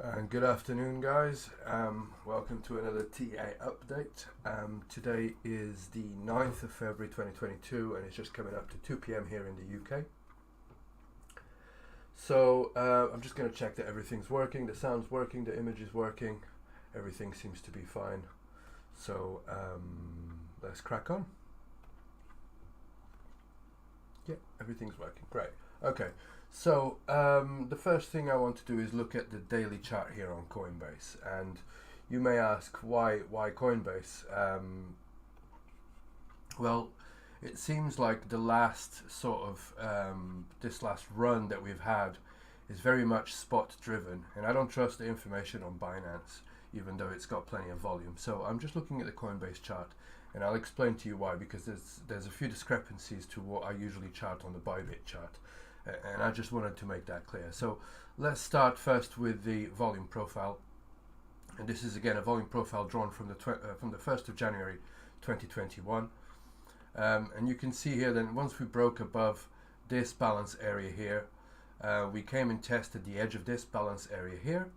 And good afternoon, guys. Welcome to another TA update. Today is the 9th of February 2022 and it's just coming up to 2 p.m. here in the UK. So I'm just going to check that everything's working, the sound's working, the image is working, everything seems to be fine. So let's crack on. Yeah, everything's working, great. Okay, so the first thing I want to do is look at the daily chart here on Coinbase, and you may ask why Coinbase? Well, it seems like the last sort of this last run that we've had is very much spot driven, and I don't trust the information on Binance, even though it's got plenty of volume. So I'm just looking at the Coinbase chart, and I'll explain to you why, because there's a few discrepancies to what I usually chart on the Bybit chart, and I just wanted to make that clear. So let's start first with the volume profile, and this is again a volume profile drawn from the 1st of January 2021, and you can see here that once we broke above this balance area here, we came and tested the edge of this balance area here,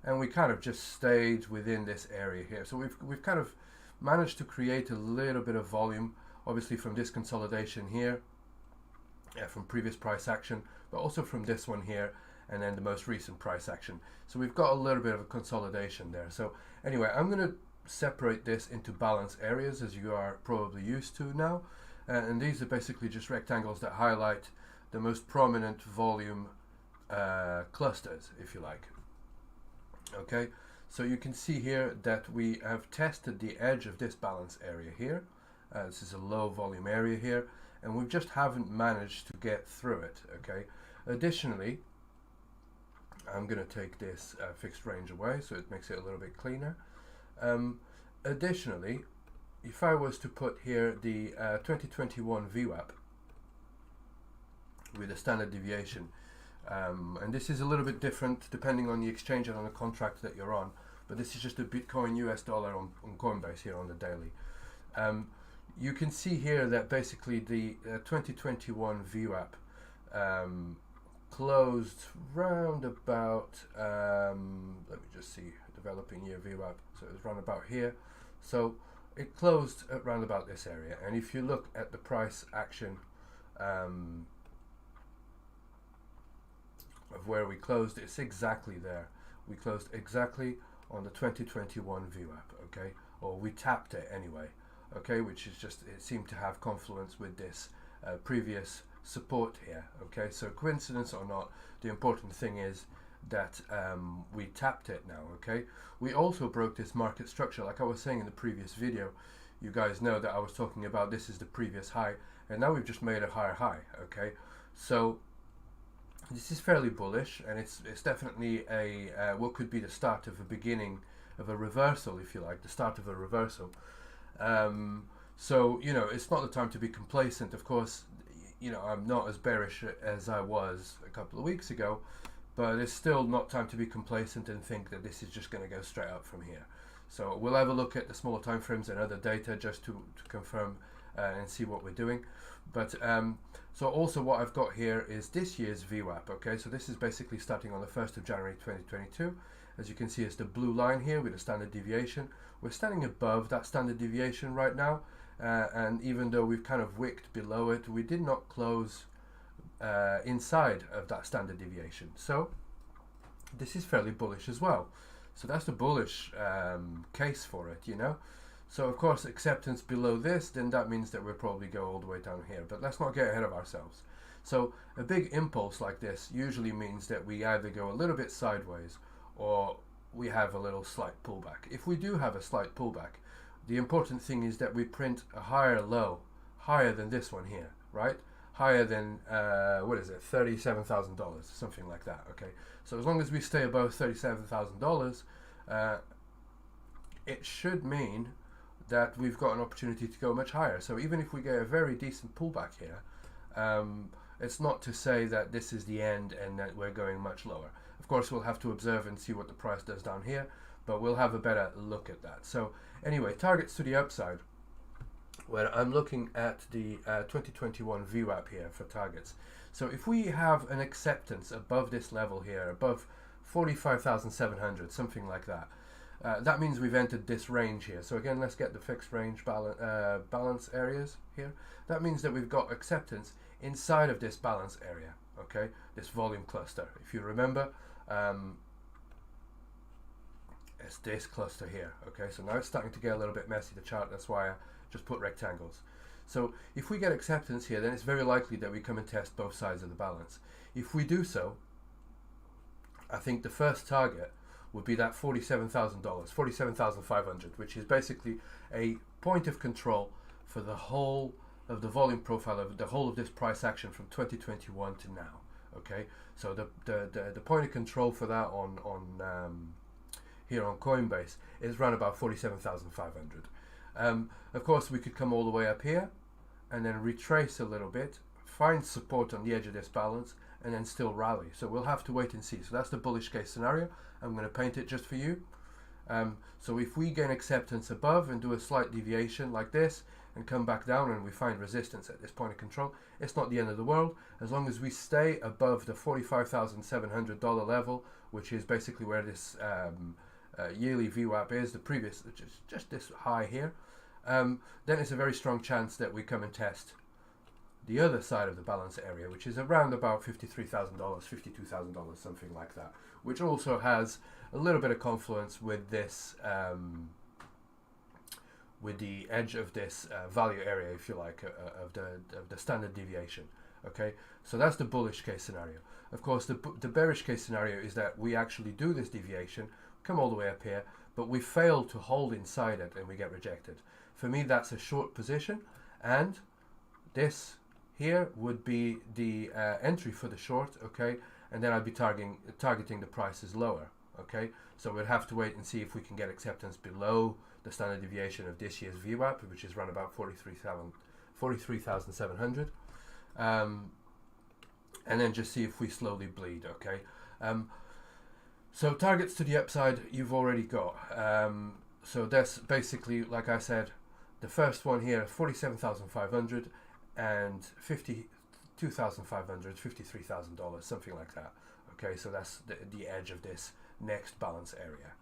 and we kind of just stayed within this area here. So we've kind of managed to create a little bit of volume, obviously from this consolidation here, from previous price action, but also from this one here, and then the most recent price action. So we've got a little bit of a consolidation there. So anyway, I'm going to separate this into balance areas, as you are probably used to now, and these are basically just rectangles that highlight the most prominent volume clusters, if you like. Okay, so you can see here that we have tested the edge of this balance area here. This is a low volume area here, and we just haven't managed to get through it. Okay, additionally, I'm going to take this fixed range away so it makes it a little bit cleaner. Additionally, if I was to put here the 2021 VWAP with a standard deviation, and this is a little bit different depending on the exchange and on the contract that you're on, but this is just a Bitcoin US dollar on Coinbase here on the daily. You can see here that basically the 2021 VWAP closed round about, let me just see, developing year VWAP, so it was round about here. So it closed at round about this area, and if you look at the price action of where we closed, it's exactly there. We closed exactly on the 2021 VWAP, okay, or we tapped it anyway, okay, which is just, it seemed to have confluence with this previous support here. Okay, so coincidence or not, the important thing is that we tapped it now. Okay, we also broke this market structure, like I was saying in the previous video. You guys know that I was talking about this is the previous high, and now we've just made a higher high. Okay, so this is fairly bullish, and it's definitely a what could be the start of a beginning of a reversal, if you like, the start of a reversal. So you know, it's not the time to be complacent. Of course, you know, I'm not as bearish as I was a couple of weeks ago, but it's still not time to be complacent and think that this is just going to go straight up from here. So we'll have a look at the smaller time frames and other data just to confirm and see what we're doing. But so also what I've got here is this year's VWAP. Okay, so this is basically starting on the 1st of January 2022. As you can see, it's the blue line here with a standard deviation. We're standing above that standard deviation right now, and even though we've kind of wicked below it, we did not close inside of that standard deviation. So this is fairly bullish as well. So that's the bullish case for it, you know. So of course, acceptance below this, then that means that we'll probably go all the way down here, but let's not get ahead of ourselves. So a big impulse like this usually means that we either go a little bit sideways or we have a little slight pullback. If we do have a slight pullback, the important thing is that we print a higher low, higher than this one here, right? Higher than, what is it, $37,000, something like that, okay? So as long as we stay above $37,000, it should mean that we've got an opportunity to go much higher. So even if we get a very decent pullback here, it's not to say that this is the end and that we're going much lower. Of course, we'll have to observe and see what the price does down here, but we'll have a better look at that. So anyway, targets to the upside. When I'm looking at the 2021 VWAP here for targets. So if we have an acceptance above this level here, above 45,700, something like that. That means we've entered this range here. So again, let's get the fixed range balance areas here. That means that we've got acceptance inside of this balance area, okay, this volume cluster. If you remember, it's this cluster here, okay. So now it's starting to get a little bit messy, the chart. That's why I just put rectangles. So if we get acceptance here, then it's very likely that we come and test both sides of the balance. If we do so, I think the first target would be that $47,000, $47,500, which is basically a point of control for the whole of the volume profile of the whole of this price action from 2021 to now. Okay, so the point of control for that on here on Coinbase is around about 47,500. Of course, we could come all the way up here and then retrace a little bit, find support on the edge of this balance, and then still rally. So we'll have to wait and see. So that's the bullish case scenario. I'm going to paint it just for you. So if we gain acceptance above and do a slight deviation like this and come back down and we find resistance at this point of control, it's not the end of the world. As long as we stay above the $45,700 level, which is basically where this yearly VWAP is, the previous, which is just this high here, then it's a very strong chance that we come and test the other side of the balance area, which is around about $53,000, $52,000, something like that, which also has a little bit of confluence with this, with the edge of this value area, if you like, of the standard deviation. Okay, so that's the bullish case scenario. Of course, the bearish case scenario is that we actually do this deviation, come all the way up here, but we fail to hold inside it and we get rejected. For me, that's a short position, and this here would be the entry for the short, okay, and then I'd be targeting the prices lower, okay. So we'd have to wait and see if we can get acceptance below the standard deviation of this year's VWAP, which is around about 43,700, and then just see if we slowly bleed, okay. So targets to the upside you've already got. So that's basically, like I said, the first one here, 47,500 and $52,500, $53,000, something like that. Okay, so that's the edge of this next balance area.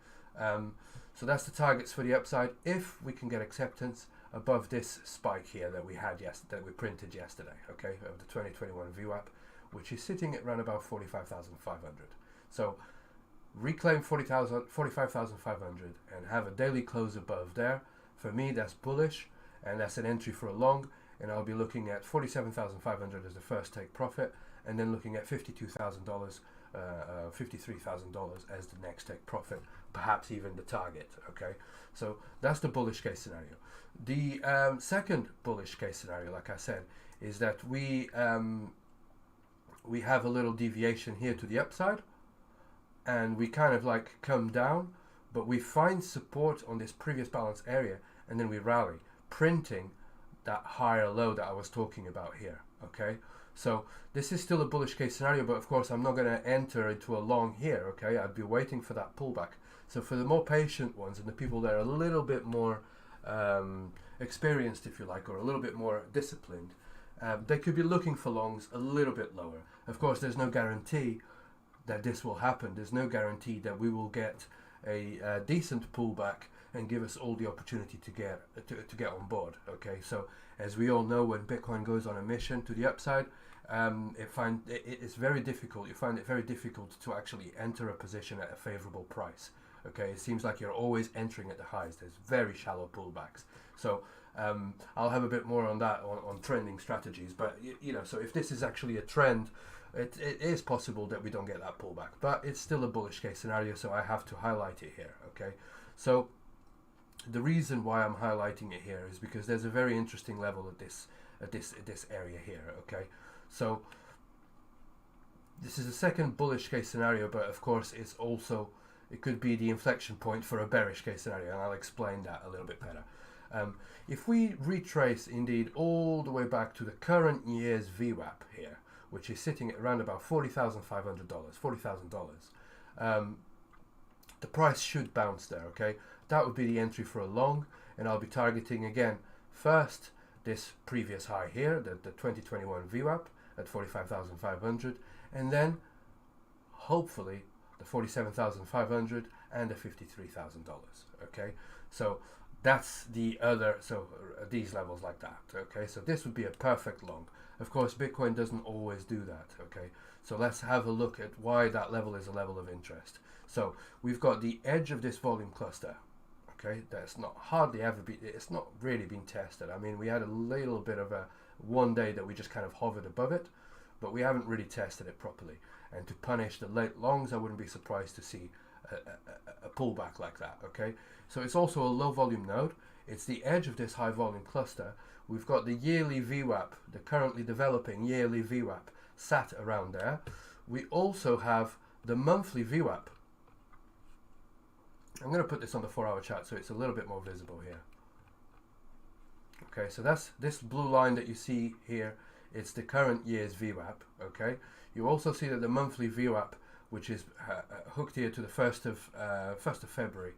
So that's the targets for the upside. If we can get acceptance above this spike here that we had that we printed yesterday, okay, of the 2021 VWAP, which is sitting at around about 45,500. So reclaim 45,500 and have a daily close above there. For me, that's bullish, and that's an entry for a long, and I'll be looking at 47,500 as the first take profit, and then looking at $52,000, $53,000 as the next take profit, perhaps even the target. Okay, so that's the bullish case scenario. The second bullish case scenario, like I said, is that we have a little deviation here to the upside, and we kind of like come down, but we find support on this previous balance area, and then we rally, printing that higher low that I was talking about here. Okay, so this is still a bullish case scenario, but of course I'm not going to enter into a long here. Okay, I'd be waiting for that pullback. So for the more patient ones and the people that are a little bit more experienced, if you like, or a little bit more disciplined, they could be looking for longs a little bit lower. Of course, there's no guarantee that this will happen. There's no guarantee that we will get a decent pullback and give us all the opportunity to get on board. Okay, so as we all know, when Bitcoin goes on a mission to the upside, it's very difficult. You find it very difficult to actually enter a position at a favorable price. Okay, it seems like you're always entering at the highs. There's very shallow pullbacks. So I'll have a bit more on that on trending strategies. But you know, so if this is actually a trend, it is possible that we don't get that pullback. But it's still a bullish case scenario, so I have to highlight it here. Okay, so the reason why I'm highlighting it here is because there's a very interesting level at this area here. Okay, so this is a second bullish case scenario, but of course it could be the inflection point for a bearish case scenario, and I'll explain that a little bit better. If we retrace indeed all the way back to the current year's VWAP here, which is sitting at around about $40,500, $40,000, the price should bounce there. Okay, that would be the entry for a long, and I'll be targeting again first this previous high here, the 2021 VWAP at 45,500, and then hopefully the $47,500, and the $53,000. Okay, so that's the other, so these levels like that. Okay, so this would be a perfect long. Of course, Bitcoin doesn't always do that. Okay, so let's have a look at why that level is a level of interest. So we've got the edge of this volume cluster. Okay, that's not hardly ever been, it's not really been tested. I mean, we had a little bit of a one day that we just kind of hovered above it, but we haven't really tested it properly. And to punish the late longs, I wouldn't be surprised to see a pullback like that. Okay, so it's also a low volume node. It's the edge of this high volume cluster. We've got the yearly VWAP, the currently developing yearly VWAP, sat around there. We also have the monthly VWAP. I'm going to put this on the 4-hour chart so it's a little bit more visible here. Okay, so that's this blue line that you see here. It's the current year's VWAP. Okay, you also see that the monthly VWAP, which is hooked here to the 1st of February,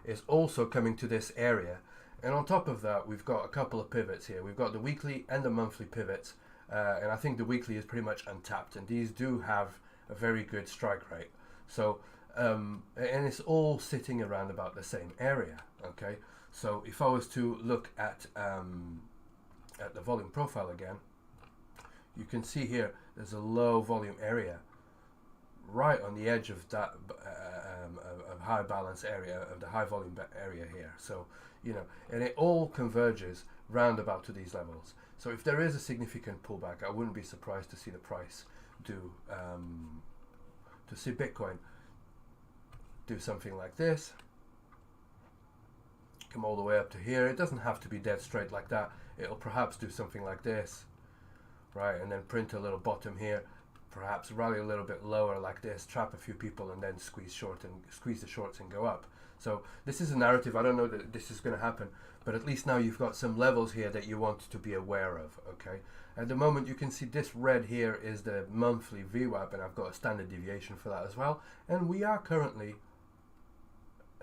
is also coming to this area. And on top of that, we've got a couple of pivots here. We've got the weekly and the monthly pivots, and I think the weekly is pretty much untapped, and these do have a very good strike rate. So, and it's all sitting around about the same area. Okay, so if I was to look at the volume profile again, you can see here there's a low volume area right on the edge of that of high balance area, of the high volume area here. So, you know, and it all converges round about to these levels. So if there is a significant pullback, I wouldn't be surprised to see the price do to see Bitcoin do something like this, come all the way up to here. It doesn't have to be dead straight like that. It'll perhaps do something like this, right, and then print a little bottom here, perhaps rally a little bit lower like this, trap a few people, and then squeeze the shorts and go up. So this is a narrative. I don't know that this is going to happen, but at least now you've got some levels here that you want to be aware of. Okay, at the moment you can see this red here is the monthly VWAP, and I've got a standard deviation for that as well, and we are currently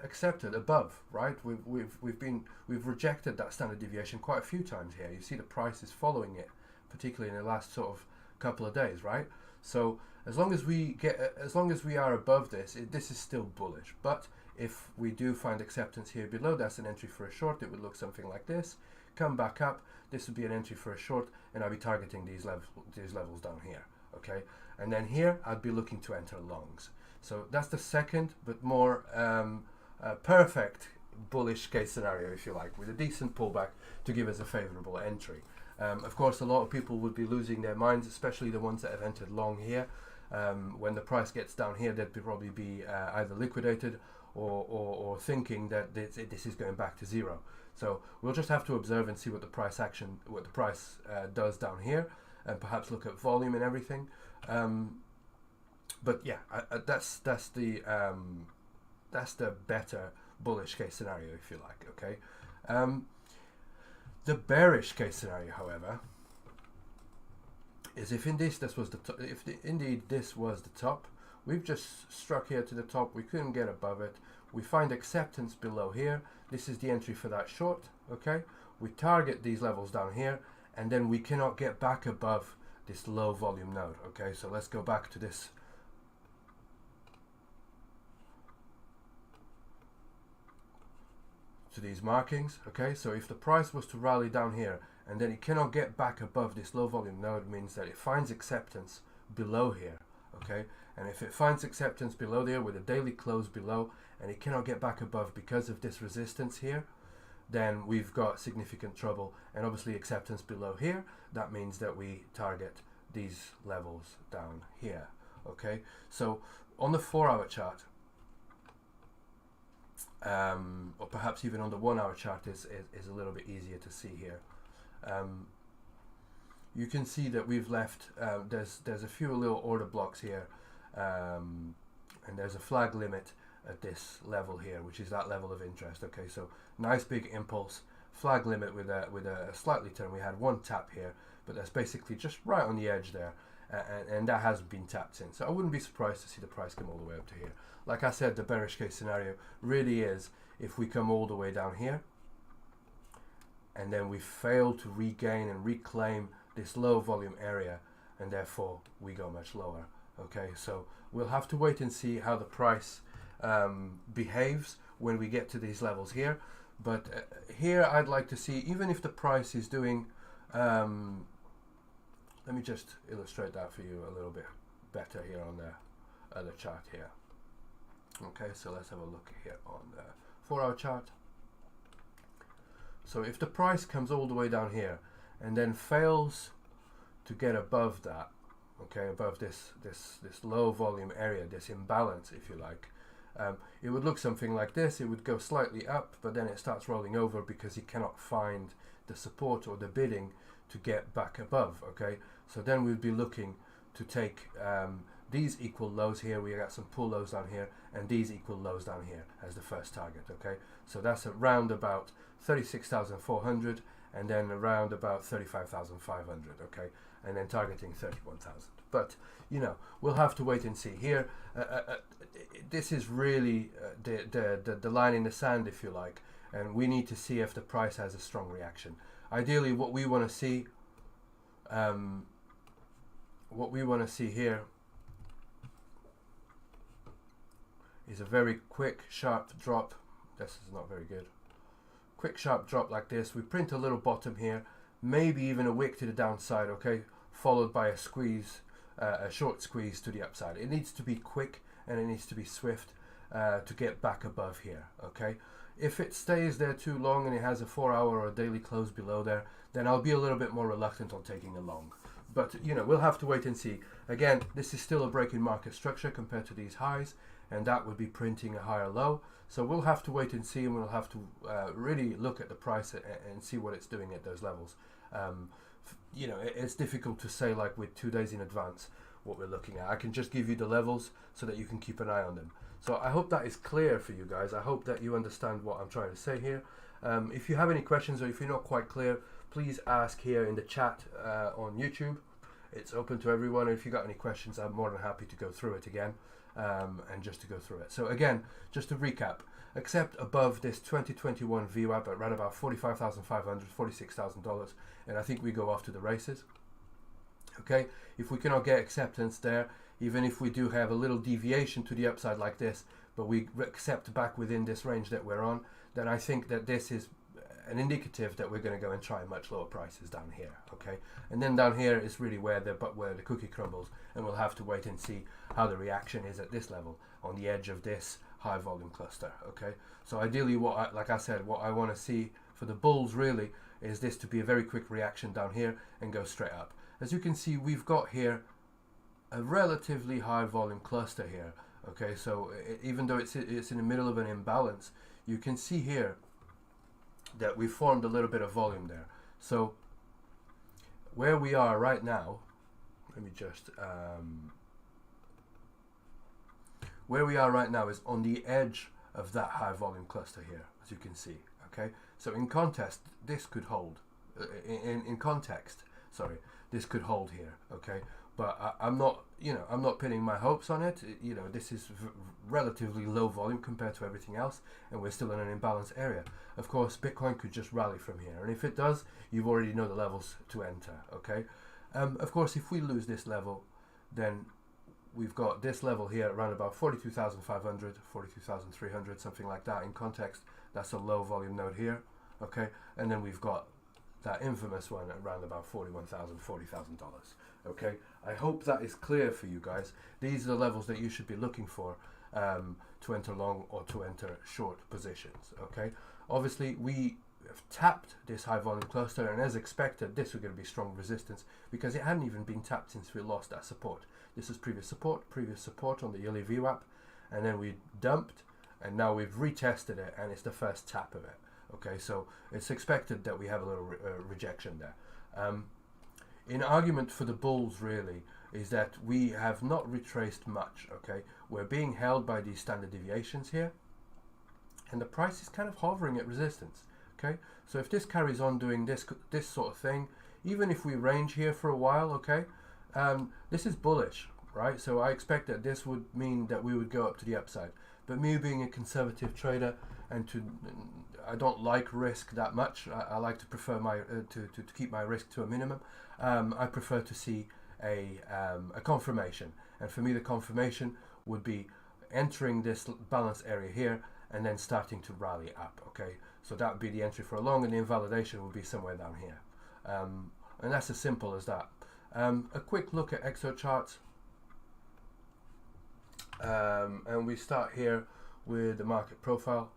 accepted above, right? We've rejected that standard deviation quite a few times here. You see the price is following it, particularly in the last sort of couple of days, right? So as long as we are above this, this is still bullish. But if we do find acceptance here below, that's an entry for a short. It would look something like this. Come back up, this would be an entry for a short, and I'll be targeting these levels down here. Okay, and then here I'd be looking to enter longs. So that's the second, but more perfect bullish case scenario, if you like, with a decent pullback to give us a favorable entry. Of course, a lot of people would be losing their minds, especially the ones that have entered long here. When the price gets down here, they'd probably be either liquidated or thinking that this is going back to zero. So we'll just have to observe and see what the price does down here, and perhaps look at volume and everything. But yeah, that's the better bullish case scenario, if you like. Okay. The bearish case scenario, however, is if indeed this was the top, we've just struck here to the top, we couldn't get above it, we find acceptance below here, this is the entry for that short. Okay, we target these levels down here, and then we cannot get back above this low volume node. Okay, so let's go back to this these markings. Okay, so if the price was to rally down here and then it cannot get back above this low volume node, means that it finds acceptance below here. Okay, and if it finds acceptance below there with a daily close below, and it cannot get back above because of this resistance here, then we've got significant trouble. And obviously acceptance below here, that means that we target these levels down here. Okay, so on the 4-hour chart, or perhaps even on the 1-hour chart is a little bit easier to see here. You can see that we've left, there's a few little order blocks here, and there's a flag limit at this level here, which is that level of interest. Okay, so nice big impulse, flag limit with a slightly turn. We had one tap here, but that's basically just right on the edge there, and that hasn't been tapped since. So I wouldn't be surprised to see the price come all the way up to here. Like I said, the bearish case scenario really is if we come all the way down here, and then we fail to regain and reclaim this low volume area, and therefore we go much lower Okay, so we'll have to wait and see how the price behaves when we get to these levels here. But here I'd like to see, even if the price is doing, let me just illustrate that for you a little bit better here on the other chart here. Okay, so let's have a look here on the 4-hour chart. So if the price comes all the way down here and then fails to get above that, okay, above this low volume area, this imbalance, if you like, it would look something like this. It would go slightly up, but then it starts rolling over because you cannot find the support or the bidding to get back above. Okay, so then we'd be looking to take these equal lows here. We got some pull lows down here, and these equal lows down here as the first target. Okay, so that's around about 36,400, and then around about 35,500. Okay, and then targeting 31,000. But you know, we'll have to wait and see here. This is really the line in the sand, if you like, and we need to see if the price has a strong reaction. Ideally, what we want to see here is a very quick, sharp drop. This is not very good. Quick, sharp drop like this. We print a little bottom here, maybe even a wick to the downside, okay, followed by a squeeze, a short squeeze to the upside. It needs to be quick and it needs to be swift to get back above here, okay? If it stays there too long and it has a 4-hour or a daily close below there, then I'll be a little bit more reluctant on taking a long. But you know, we'll have to wait and see. Again, this is still a break in market structure compared to these highs, and that would be printing a higher low. So we'll have to wait and see, and we'll have to really look at the price and see what it's doing at those levels. You know, it's difficult to say like with 2 days in advance what we're looking at. I can just give you the levels so that you can keep an eye on them. So I hope that is clear for you guys. I hope that you understand what I'm trying to say here. If you have any questions or if you're not quite clear, please ask here in the chat on YouTube. It's open to everyone. If you got any questions, I'm more than happy to go through it again and just to go through it. So again, just to recap, except above this 2021 VWAP at around about $45,500, $46,000, and I think we go off to the races. Okay, if we cannot get acceptance there, even if we do have a little deviation to the upside like this, but we accept back within this range that we're on, then I think that this is an indicative that we're going to go and try much lower prices down here. Okay, and then down here is really where the cookie crumbles, and we'll have to wait and see how the reaction is at this level on the edge of this high volume cluster. Okay, so ideally, like I said, what I want to see for the bulls really is this to be a very quick reaction down here and go straight up. As you can see, we've got here a relatively high volume cluster here. Okay, so even though it's in the middle of an imbalance, you can see here that we formed a little bit of volume there. So where we are right now, let me just where we are right now is on the edge of that high volume cluster here, as you can see. Okay, so in context, this could hold. In context, sorry, this could hold here. Okay, but I'm not, I'm not pinning my hopes on it. This is relatively low volume compared to everything else, and we're still in an imbalanced area. Of course, Bitcoin could just rally from here, and if it does, you already know the levels to enter. Okay, of course, if we lose this level, then we've got this level here around about 42,500, 42,300, something like that. In context, that's a low volume node here. Okay, and then we've got that infamous one at around about $41,000, $40,000. Okay, I hope that is clear for you guys. These are the levels that you should be looking for to enter long or to enter short positions. Okay, obviously we have tapped this high volume cluster, and as expected, this was going to be strong resistance because it hadn't even been tapped since we lost that support. This is previous support on the yearly VWAP, and then we dumped, and now we've retested it, and it's the first tap of it. Okay, so it's expected that we have a little rejection there. In argument for the bulls really is that we have not retraced much. Okay, we're being held by these standard deviations here, and the price is kind of hovering at resistance. Okay, so if this carries on doing this sort of thing, even if we range here for a while, okay, this is bullish, right? So I expect that this would mean that we would go up to the upside. But me being a conservative trader, and I don't like risk that much. I like to prefer to keep my risk to a minimum. I prefer to see a confirmation. And for me, the confirmation would be entering this balance area here and then starting to rally up. Okay, so that would be the entry for a long, and the invalidation would be somewhere down here. And that's as simple as that. A quick look at Exocharts. And we start here with the market profile.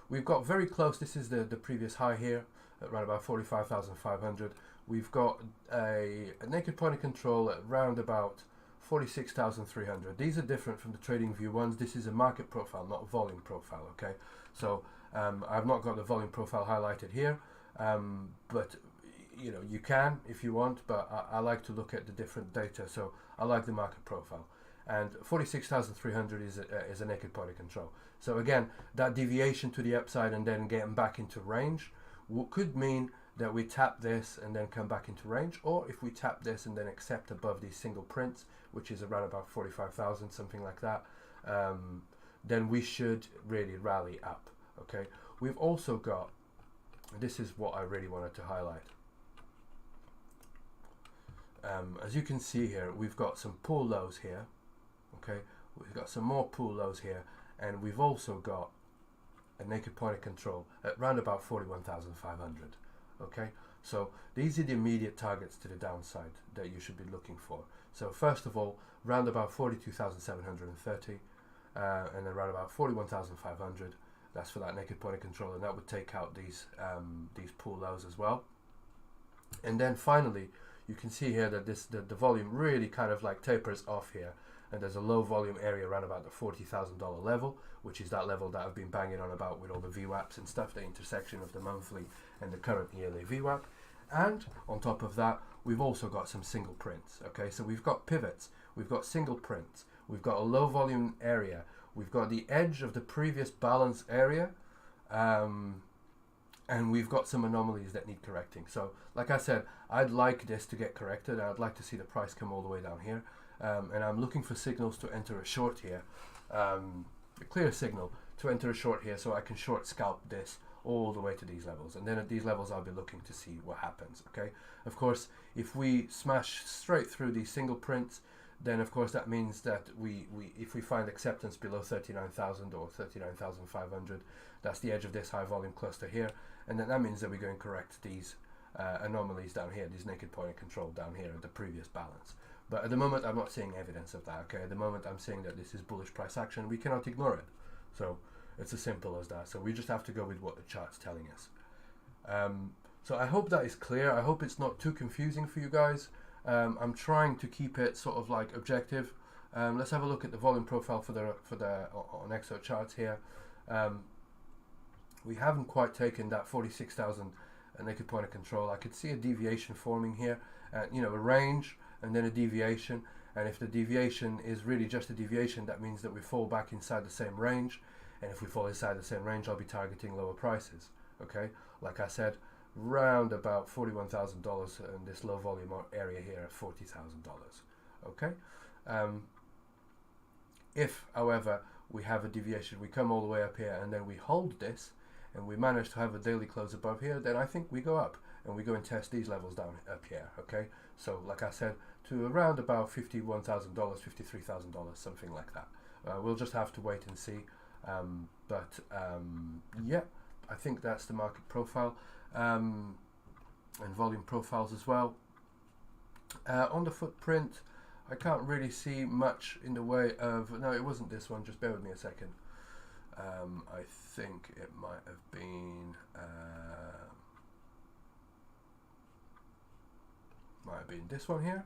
We've got very close, this is the previous high here, at around about 45,500. We've got a naked point of control at around about 46,300. These are different from the trading view ones. This is a market profile, not a volume profile, okay? So I've not got the volume profile highlighted here, but you know, you can if you want, but I like to look at the different data, so I like the market profile. And 46,300 is a naked point of control. So again, that deviation to the upside and then getting back into range could mean that we tap this and then come back into range, or if we tap this and then accept above these single prints, which is around about 45,000, something like that, then we should really rally up. Okay, we've also got, this is what I really wanted to highlight. As you can see here, we've got some pull lows here. Okay, we've got some more pull lows here, and we've also got a naked point of control at round about 41,500. Okay, so these are the immediate targets to the downside that you should be looking for. So first of all, round about 42,730, and then round about 41,500. That's for that naked point of control, and that would take out these pull lows as well. And then finally, you can see here that the volume really kind of like tapers off here, and there's a low volume area around about the $40,000 level, which is that level that I've been banging on about with all the VWAPs and stuff, the intersection of the monthly and the current yearly VWAP. And on top of that, we've also got some single prints. Okay, so we've got pivots, we've got single prints, we've got a low volume area, we've got the edge of the previous balance area, and we've got some anomalies that need correcting. So like I said, I'd like this to get corrected. I'd like to see the price come all the way down here, and I'm looking for signals to enter a short here, a clear signal to enter a short here, so I can short scalp this all the way to these levels, and then at these levels I'll be looking to see what happens. Okay, of course, if we smash straight through these single prints, then of course that means that if we find acceptance below 39,000 or 39,500, that's the edge of this high volume cluster here, and then that means that we're going to correct these anomalies down here, these naked point of control down here at the previous balance. But at the moment I'm not seeing evidence of that. Okay, at the moment I'm seeing that this is bullish price action. We cannot ignore it. So it's as simple as that. So we just have to go with what the chart's telling us. So I hope that is clear. I hope it's not too confusing for you guys. I'm trying to keep it sort of like objective. Let's have a look at the volume profile for the on Exocharts here. We haven't quite taken that 46,000 naked point of control. I could see a deviation forming here, you know, a range and then a deviation. And if the deviation is really just a deviation, that means that we fall back inside the same range. And if we fall inside the same range, I'll be targeting lower prices. Okay, like I said, round about $41,000 in this low volume area here at $40,000. Okay, if however we have a deviation, we come all the way up here and then we hold this and we manage to have a daily close above here, then I think we go up and we go and test these levels down up here. Okay, so like I said, to around about $51,000, $53,000, something like that. We'll just have to wait and see. Yeah, I think that's the market profile, and volume profiles as well. On the footprint, I can't really see much in the way of, no, it wasn't this one, just bear with me a second. I think it might have been this one here.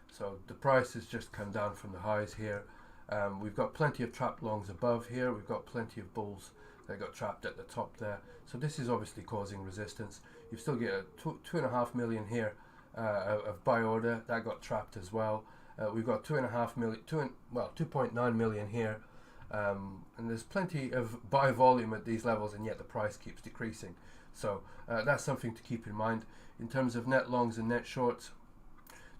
So the price has just come down from the highs here. We've got plenty of trapped longs above here. We've got plenty of bulls that got trapped at the top there. So this is obviously causing resistance. You still get a 2.5 million here of buy order that got trapped as well. We've got 2.9 million here, and there's plenty of buy volume at these levels, and yet the price keeps decreasing. So that's something to keep in mind. In terms of net longs and net shorts,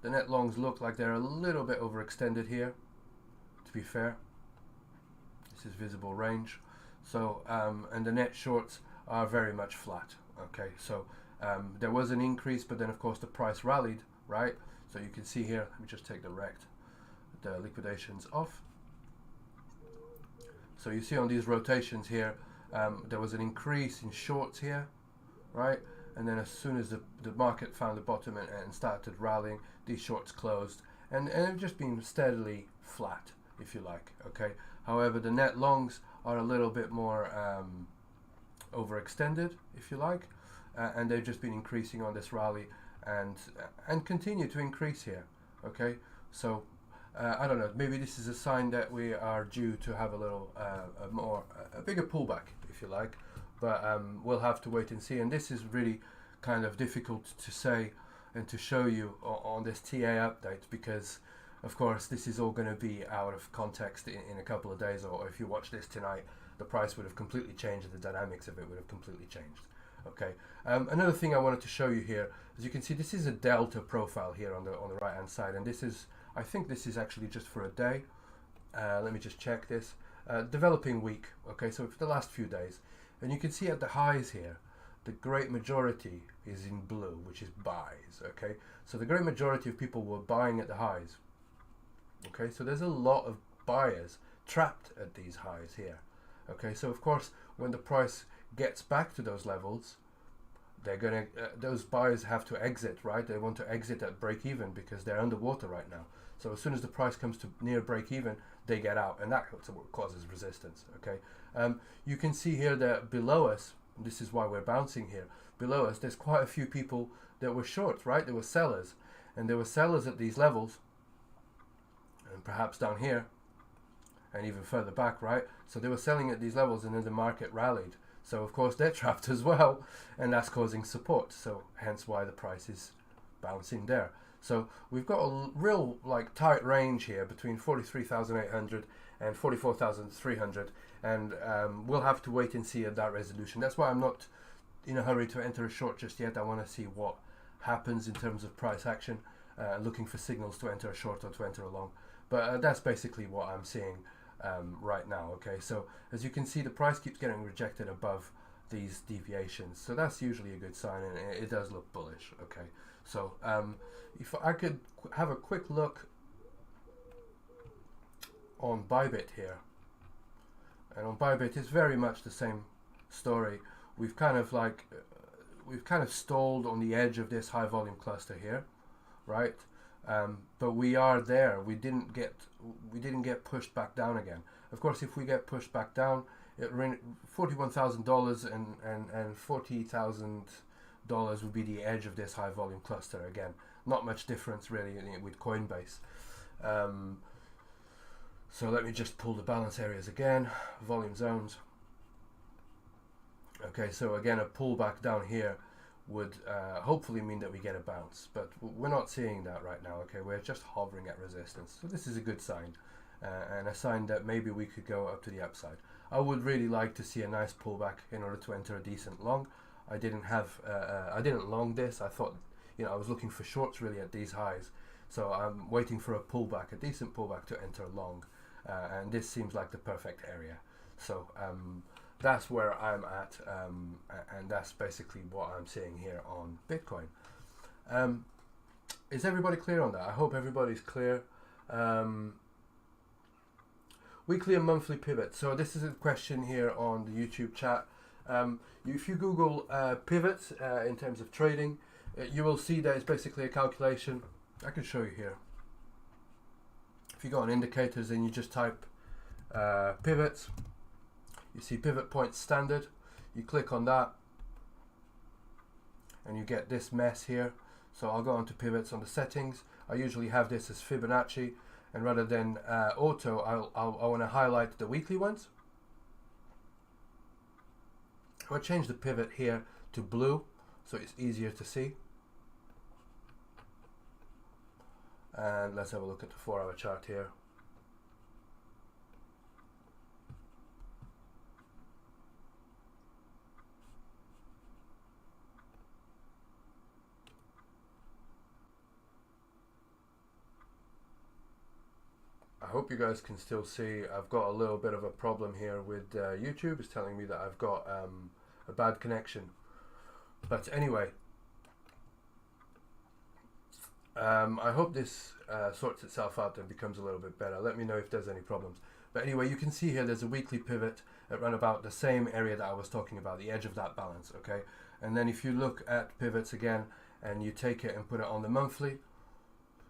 the net longs look like they're a little bit overextended here, to be fair. This is visible range. So and the net shorts are very much flat. Okay, so there was an increase, but then of course the price rallied, right? So you can see here, let me just take the liquidations off. So you see on these rotations here, there was an increase in shorts here, right? And then as soon as the market found the bottom and started rallying, these shorts closed, and they've just been steadily flat, if you like, okay? However, the net longs are a little bit more overextended, if you like, and they've just been increasing on this rally and continue to increase here, okay? So I don't know, maybe this is a sign that we are due to have a little a bigger pullback, if you like, but we'll have to wait and see. And this is really kind of difficult to say and to show you on this TA update, because of course this is all going to be out of context in a couple of days, or if you watch this tonight, the price would have completely changed, the dynamics of it would have completely changed. Okay, another thing I wanted to show you here, as you can see, this is a delta profile here on the right hand side, and this is, I think this is actually just for a day. Let me just check this. Developing week, okay, so for the last few days, and you can see at the highs here, the great majority is in blue, which is buys, okay? So the great majority of people were buying at the highs, okay? So there's a lot of buyers trapped at these highs here, okay? So of course, when the price gets back to those levels, they're gonna, those buyers have to exit, right? They want to exit at break even because they're underwater right now. So as soon as the price comes to near break even, they get out, and that causes resistance, okay? You can see here that below us, this is why we're bouncing here, below us there's quite a few people that were short, right? There were sellers, and there were sellers at these levels, and perhaps down here, and even further back, right? So they were selling at these levels, and then the market rallied. So of course they're trapped as well, and that's causing support. So hence why the price is bouncing there. So we've got a real like tight range here between 43,800 and 44,300, and we'll have to wait and see at that resolution. That's why I'm not in a hurry to enter a short just yet. I want to see what happens in terms of price action, looking for signals to enter a short or to enter a long. But that's basically what I'm seeing right now. Okay, so as you can see, the price keeps getting rejected above these deviations, so that's usually a good sign, and it does look bullish. Okay, so if I could have a quick look on Bybit here, and on Bybit it's very much the same story. We've kind of like stalled on the edge of this high volume cluster here, right? But we are there. We didn't get pushed back down again. Of course, if we get pushed back down, $41,000 and $40,000 would be the edge of this high volume cluster again. Not much difference really with Coinbase. So let me just pull the balance areas again, volume zones. Okay, so again, a pullback down here would hopefully mean that we get a bounce, but we're not seeing that right now. Okay, we're just hovering at resistance, so this is a good sign, and a sign that maybe we could go up to the upside. I would really like to see a nice pullback in order to enter a decent long. I didn't long this. I thought, you know, I was looking for shorts really at these highs, so I'm waiting for a pullback, a decent pullback to enter long, and this seems like the perfect area. So that's where I'm at, and that's basically what I'm seeing here on Bitcoin. Is everybody clear on that? I hope everybody's clear. Weekly and monthly pivot. So this is a question here on the YouTube chat. If you Google pivots in terms of trading, you will see that it's basically a calculation. I can show you here. If you go on indicators and you just type pivots, you see pivot point standard. You click on that and you get this mess here. So I'll go on to pivots on the settings. I usually have this as Fibonacci, and rather than auto, I want to highlight the weekly ones. I'll change the pivot here to blue so it's easier to see. And let's have a look at the 4-hour chart here. I hope you guys can still see. I've got a little bit of a problem here with YouTube. It's telling me that I've got a bad connection. But anyway, I hope this sorts itself out and becomes a little bit better. Let me know if there's any problems. But anyway, you can see here there's a weekly pivot at around about the same area that I was talking about, the edge of that balance, okay? And then if you look at pivots again and you take it and put it on the monthly,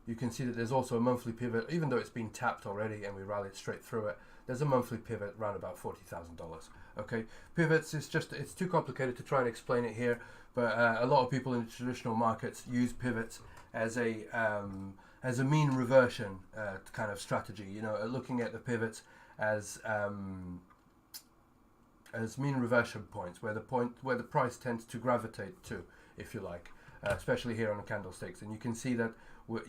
you can see that there's also a monthly pivot, even though it's been tapped already and we rallied straight through it. There's a monthly pivot around about $40,000. Okay, pivots is just, it's too complicated to try and explain it here, but a lot of people in the traditional markets use pivots as a mean reversion kind of strategy. You know, looking at the pivots as mean reversion points, where the price tends to gravitate to, if you like, especially here on the candlesticks. And you can see that,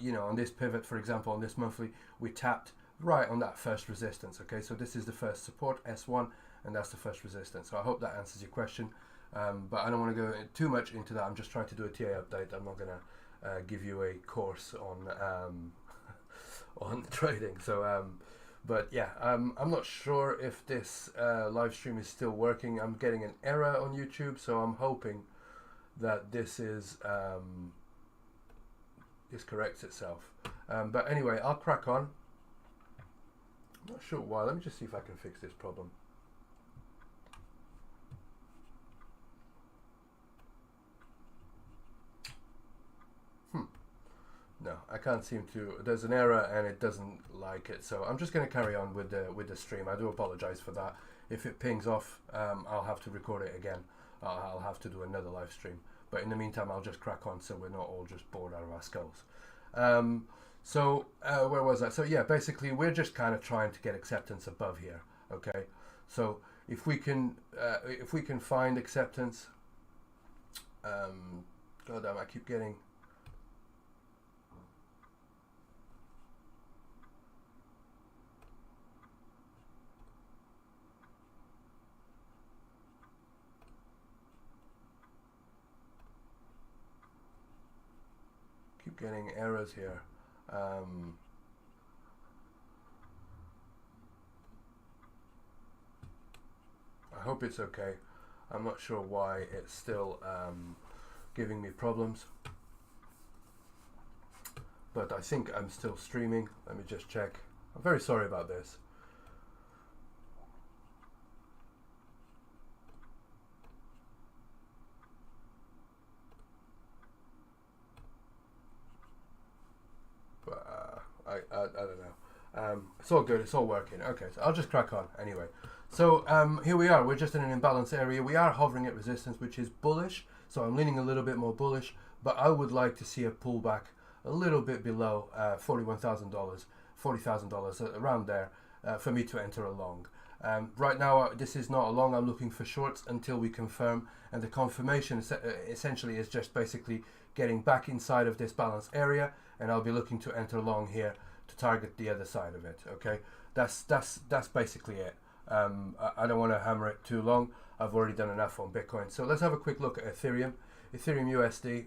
you know, on this pivot, for example, on this monthly, we tapped right on that first resistance. Okay, so this is the first support, S1, and that's the first resistance. So I hope that answers your question, but I don't want to go too much into that. I'm just trying to do a TA update. I'm not going to give you a course on on trading. So but yeah, I'm not sure if this live stream is still working. I'm getting an error on YouTube, so I'm hoping that this is this corrects itself. But anyway, I'll crack on. I'm not sure why. Let me just see if I can fix this problem. No, I can't seem to. There's an error and it doesn't like it, so I'm just going to carry on with the stream. I do apologize for that. If it pings off, I'll have to record it again. I'll have to do another live stream. But in the meantime, I'll just crack on so we're not all just bored out of our skulls. So where was I? So yeah, basically we're just kind of trying to get acceptance above here. Okay, so if we can find acceptance, God damn, I keep getting. Getting errors here. I hope it's okay. I'm not sure why it's still giving me problems, but I think I'm still streaming. Let me just check. I'm very sorry about this. I don't know. It's all good. It's all working. Okay, so I'll just crack on anyway. So here we are. We're just in an imbalance area. We are hovering at resistance, which is bullish. So I'm leaning a little bit more bullish, but I would like to see a pullback a little bit below $41,000, $40,000, around there, for me to enter a long. Right now, this is not a long. I'm looking for shorts until we confirm, and the confirmation essentially is just basically getting back inside of this balance area, and I'll be looking to enter long here to target the other side of it. Okay, that's basically it. I don't want to hammer it too long. I've already done enough on Bitcoin. So let's have a quick look at Ethereum USD.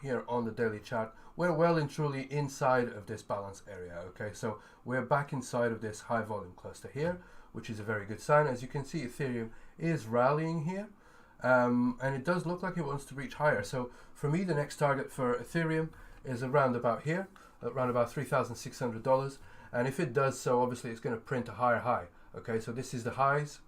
Here on the daily chart, we're well and truly inside of this balance area. Okay, so we're back inside of this high volume cluster here, which is a very good sign. As you can see, Ethereum is rallying here, and it does look like it wants to reach higher. So for me, the next target for Ethereum is around about here, around about $3,600, and if it does so, obviously it's going to print a higher high. Okay, so this is the highs.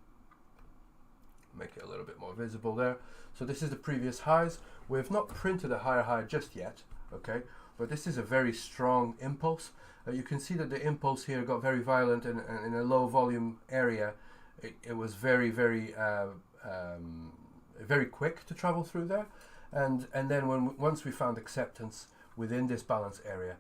Make it a little bit more visible there. So this is the previous highs. We've not printed a higher high just yet, okay, but this is a very strong impulse. You can see that the impulse here got very violent, and in a low volume area it was very quick to travel through there, and then once we found acceptance within this balance area,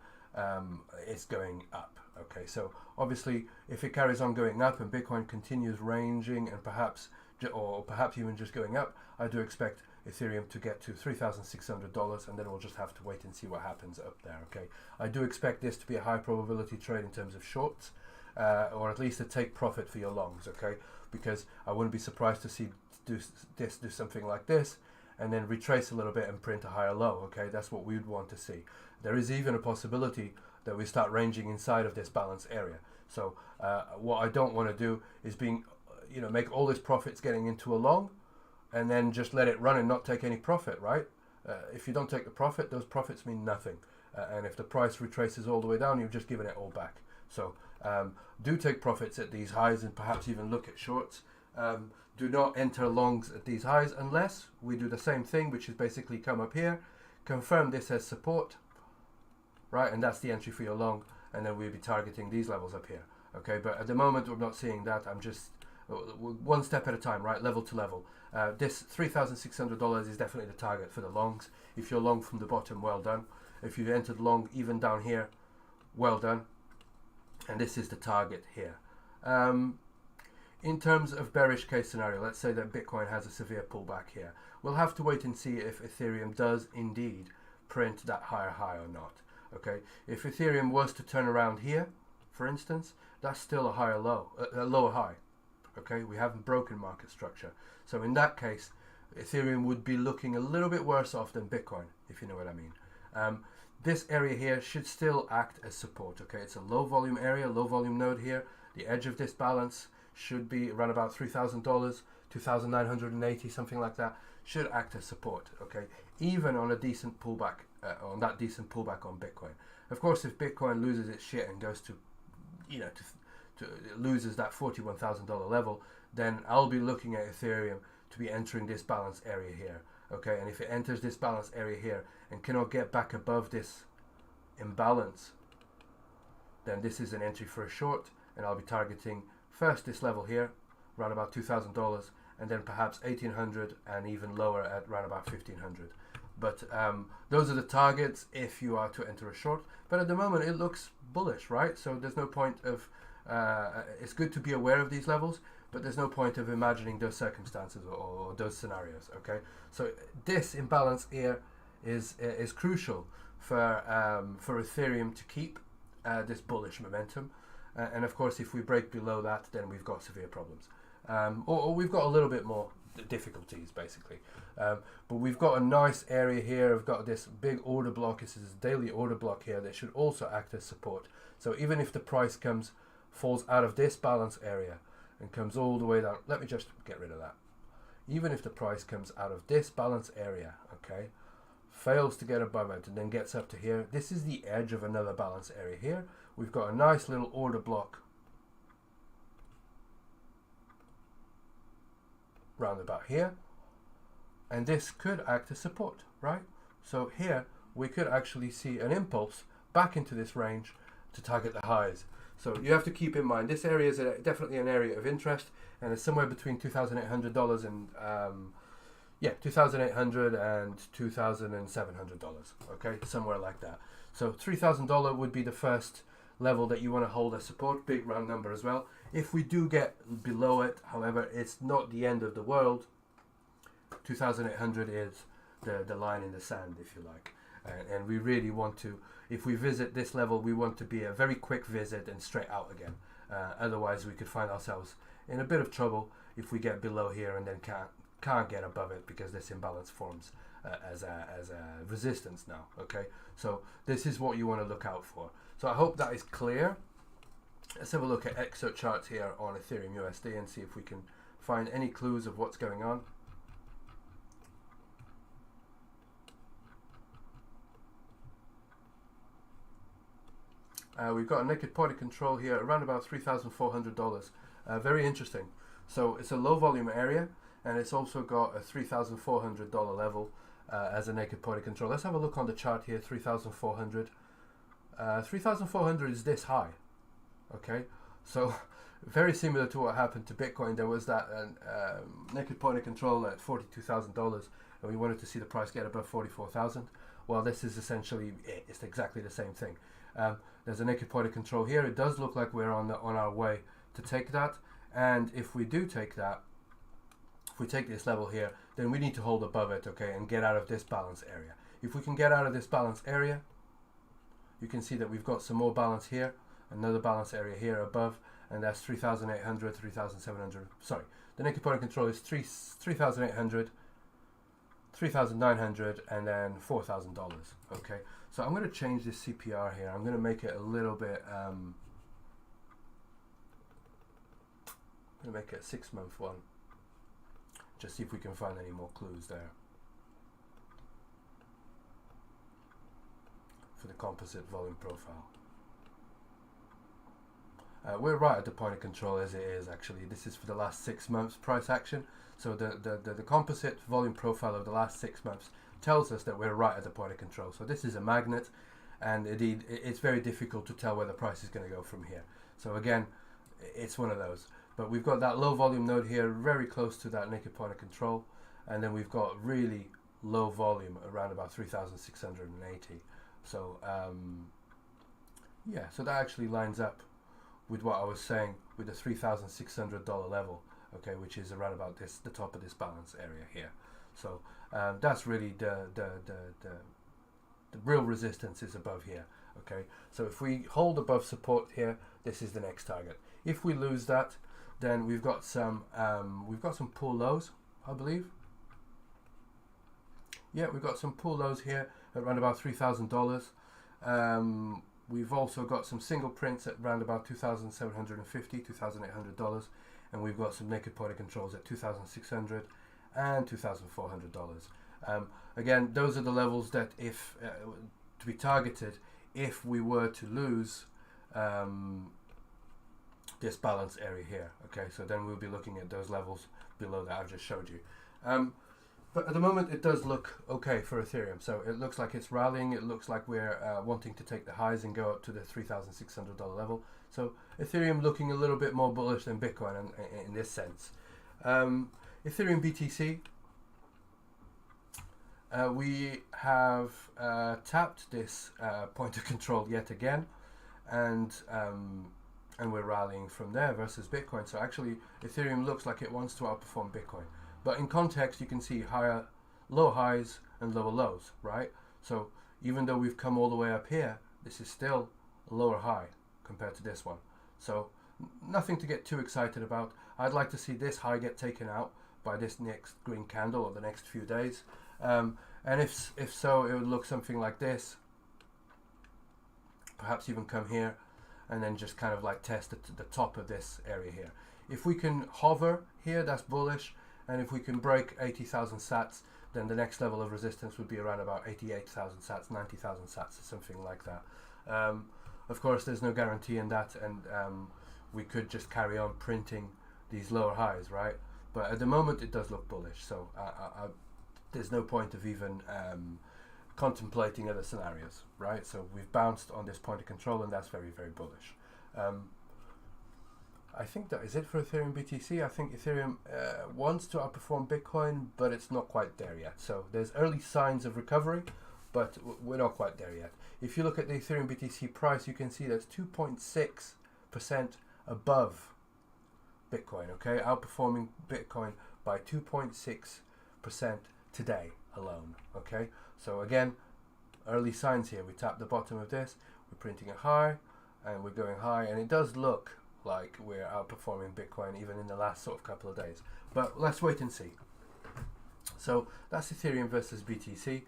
it's going up. Okay, so obviously if it carries on going up and Bitcoin continues ranging and perhaps even just going up, I do expect Ethereum to get to $3,600, and then we'll just have to wait and see what happens up there. Okay, I do expect this to be a high probability trade in terms of shorts, or at least a take profit for your longs. Okay, because I wouldn't be surprised to see do something like this and then retrace a little bit and print a higher low. Okay, that's what we would want to see. There is even a possibility that we start ranging inside of this balance area. So what I don't want to do is being you know, make all this profits getting into a long, and then just let it run and not take any profit, right? If you don't take the profit, those profits mean nothing. And if the price retraces all the way down, you've just given it all back. So do take profits at these highs and perhaps even look at shorts. Do not enter longs at these highs unless we do the same thing, which is basically come up here, confirm this as support, right? And that's the entry for your long, and then we'll be targeting these levels up here. Okay, but at the moment we're not seeing that. I'm just one step at a time, right? Level to level. This $3,600 is definitely the target for the longs. If you're long from the bottom, well done. If you entered long even down here, well done. And this is the target here. In terms of bearish case scenario, let's say that Bitcoin has a severe pullback here. We'll have to wait and see if Ethereum does indeed print that higher high or not. Okay, if Ethereum was to turn around here, for instance, that's still a higher low, a lower high. Okay, we haven't broken market structure. So in that case, Ethereum would be looking a little bit worse off than Bitcoin, if you know what I mean. This area here should still act as support. Okay, it's a low volume area, low volume node here. The edge of this balance should be around about $3,000, 2,980, something like that. Should act as support. Okay, even on a decent pullback, on that decent pullback on Bitcoin. Of course, if Bitcoin loses its shit and goes to, you know, loses that $41,000 level, then I'll be looking at Ethereum to be entering this balance area here. Okay, and if it enters this balance area here and cannot get back above this imbalance, then this is an entry for a short, and I'll be targeting first this level here, around about $2,000, and then perhaps 1,800 and even lower at around about 1,500. But those are the targets if you are to enter a short. But at the moment it looks bullish, right? So there's no point of, it's good to be aware of these levels, but there's no point of imagining those circumstances or those scenarios, okay? So this imbalance here is crucial for Ethereum to keep this bullish momentum. And of course, if we break below that, then we've got severe problems. Or we've got a little bit more difficulties, basically. But we've got a nice area here. We've got this big order block. This is a daily order block here that should also act as support. So even if the price falls out of this balance area and comes all the way down, let me just get rid of that. Even if the price comes out of this balance area, okay, fails to get above it and then gets up to here, this is the edge of another balance area here. We've got a nice little order block round about here, and this could act as support, right? So here we could actually see an impulse back into this range to target the highs. So you have to keep in mind this area is definitely an area of interest, and it's somewhere between $2,800 and $2,800 and $2,700. Okay, somewhere like that. So $3,000 would be the first level that you want to hold as support, big round number as well. If we do get below it, however, it's not the end of the world. 2,800 is the line in the sand, if you like. And we really want to, if we visit this level, we want to be a very quick visit and straight out again. Otherwise, we could find ourselves in a bit of trouble if we get below here and then can't get above it, because this imbalance forms as a resistance now. Okay, so this is what you want to look out for. So I hope that is clear. Let's have a look at Exocharts here on Ethereum USD and see if we can find any clues of what's going on. We've got a naked party control here around about $3,400. Very interesting. So it's a low volume area, and it's also got a $3,400 level as a naked party control. Let's have a look on the chart here. 3,400. 3,400 is this high. Okay, so very similar to what happened to Bitcoin. There was that naked party control at $42,000, and we wanted to see the price get above 44,000. Well, this is essentially it. It's exactly the same thing. There's a naked party control here. It does look like we're on our way to take that, and if we do take that, if we take this level here, then we need to hold above it, okay, and get out of this balance area. If we can get out of this balance area, you can see that we've got some more balance here, another balance area here above, and that's 3,800, 3,700. Sorry, the naked party control is 3,800, 3,900, and then $4,000. Okay, so I'm going to change this CPR here. I'm going to make it a little bit I'm going to make it a 6-month one. Just see if we can find any more clues there for the composite volume profile. We're right at the point of control as it is actually. This is for the last 6 months price action. So the composite volume profile of the last 6 months tells us that we're right at the point of control. So this is a magnet, and indeed it's very difficult to tell where the price is going to go from here. So again, it's one of those. But we've got that low volume node here very close to that naked point of control, and then we've got really low volume around about 3,680. So yeah, so that actually lines up with what I was saying with the $3,600 level, okay, which is around about the top of this balance area here. So that's really the real resistance is above here, okay. So if we hold above support here, this is the next target. If we lose that, then we've got some pull lows, I believe. Yeah, we've got some pull lows here at around about $3,000. We've also got some single prints at around about $2,750, $2,800, and we've got some naked point of controls at $2,600 and $2,400. Again, those are the levels that if to be targeted if we were to lose this balance area here. Okay, so then we'll be looking at those levels below that I've just showed you. But at the moment it does look okay for Ethereum. So it looks like it's rallying. It looks like we're wanting to take the highs and go up to the $3,600 level. So Ethereum looking a little bit more bullish than Bitcoin in this sense. Ethereum BTC, we have tapped this point of control yet again, and we're rallying from there versus Bitcoin. So actually Ethereum looks like it wants to outperform Bitcoin. But in context, you can see low highs and lower lows, right? So even though we've come all the way up here, this is still a lower high compared to this one. So nothing to get too excited about. I'd like to see this high get taken out by this next green candle or the next few days. And if so, it would look something like this. Perhaps even come here and then just kind of like test the top of this area here. If we can hover here, that's bullish. And if we can break 80,000 sats, then the next level of resistance would be around about 88,000 sats, 90,000 sats, or something like that. Of course, there's no guarantee in that, and we could just carry on printing these lower highs, right? But at the moment, it does look bullish, so there's no point of even contemplating other scenarios, right? So we've bounced on this point of control, and that's very, very bullish. I think that is it for Ethereum BTC. I think Ethereum wants to outperform Bitcoin, but it's not quite there yet. So there's early signs of recovery, but we're not quite there yet. If you look at the Ethereum BTC price, you can see that's 2.6% above Bitcoin, okay? Outperforming Bitcoin by 2.6% today alone, okay? So again, early signs here. We tap the bottom of this, we're printing a high, and we're going high, and it does look like we're outperforming Bitcoin even in the last sort of couple of days. But let's wait and see. So that's Ethereum versus BTC.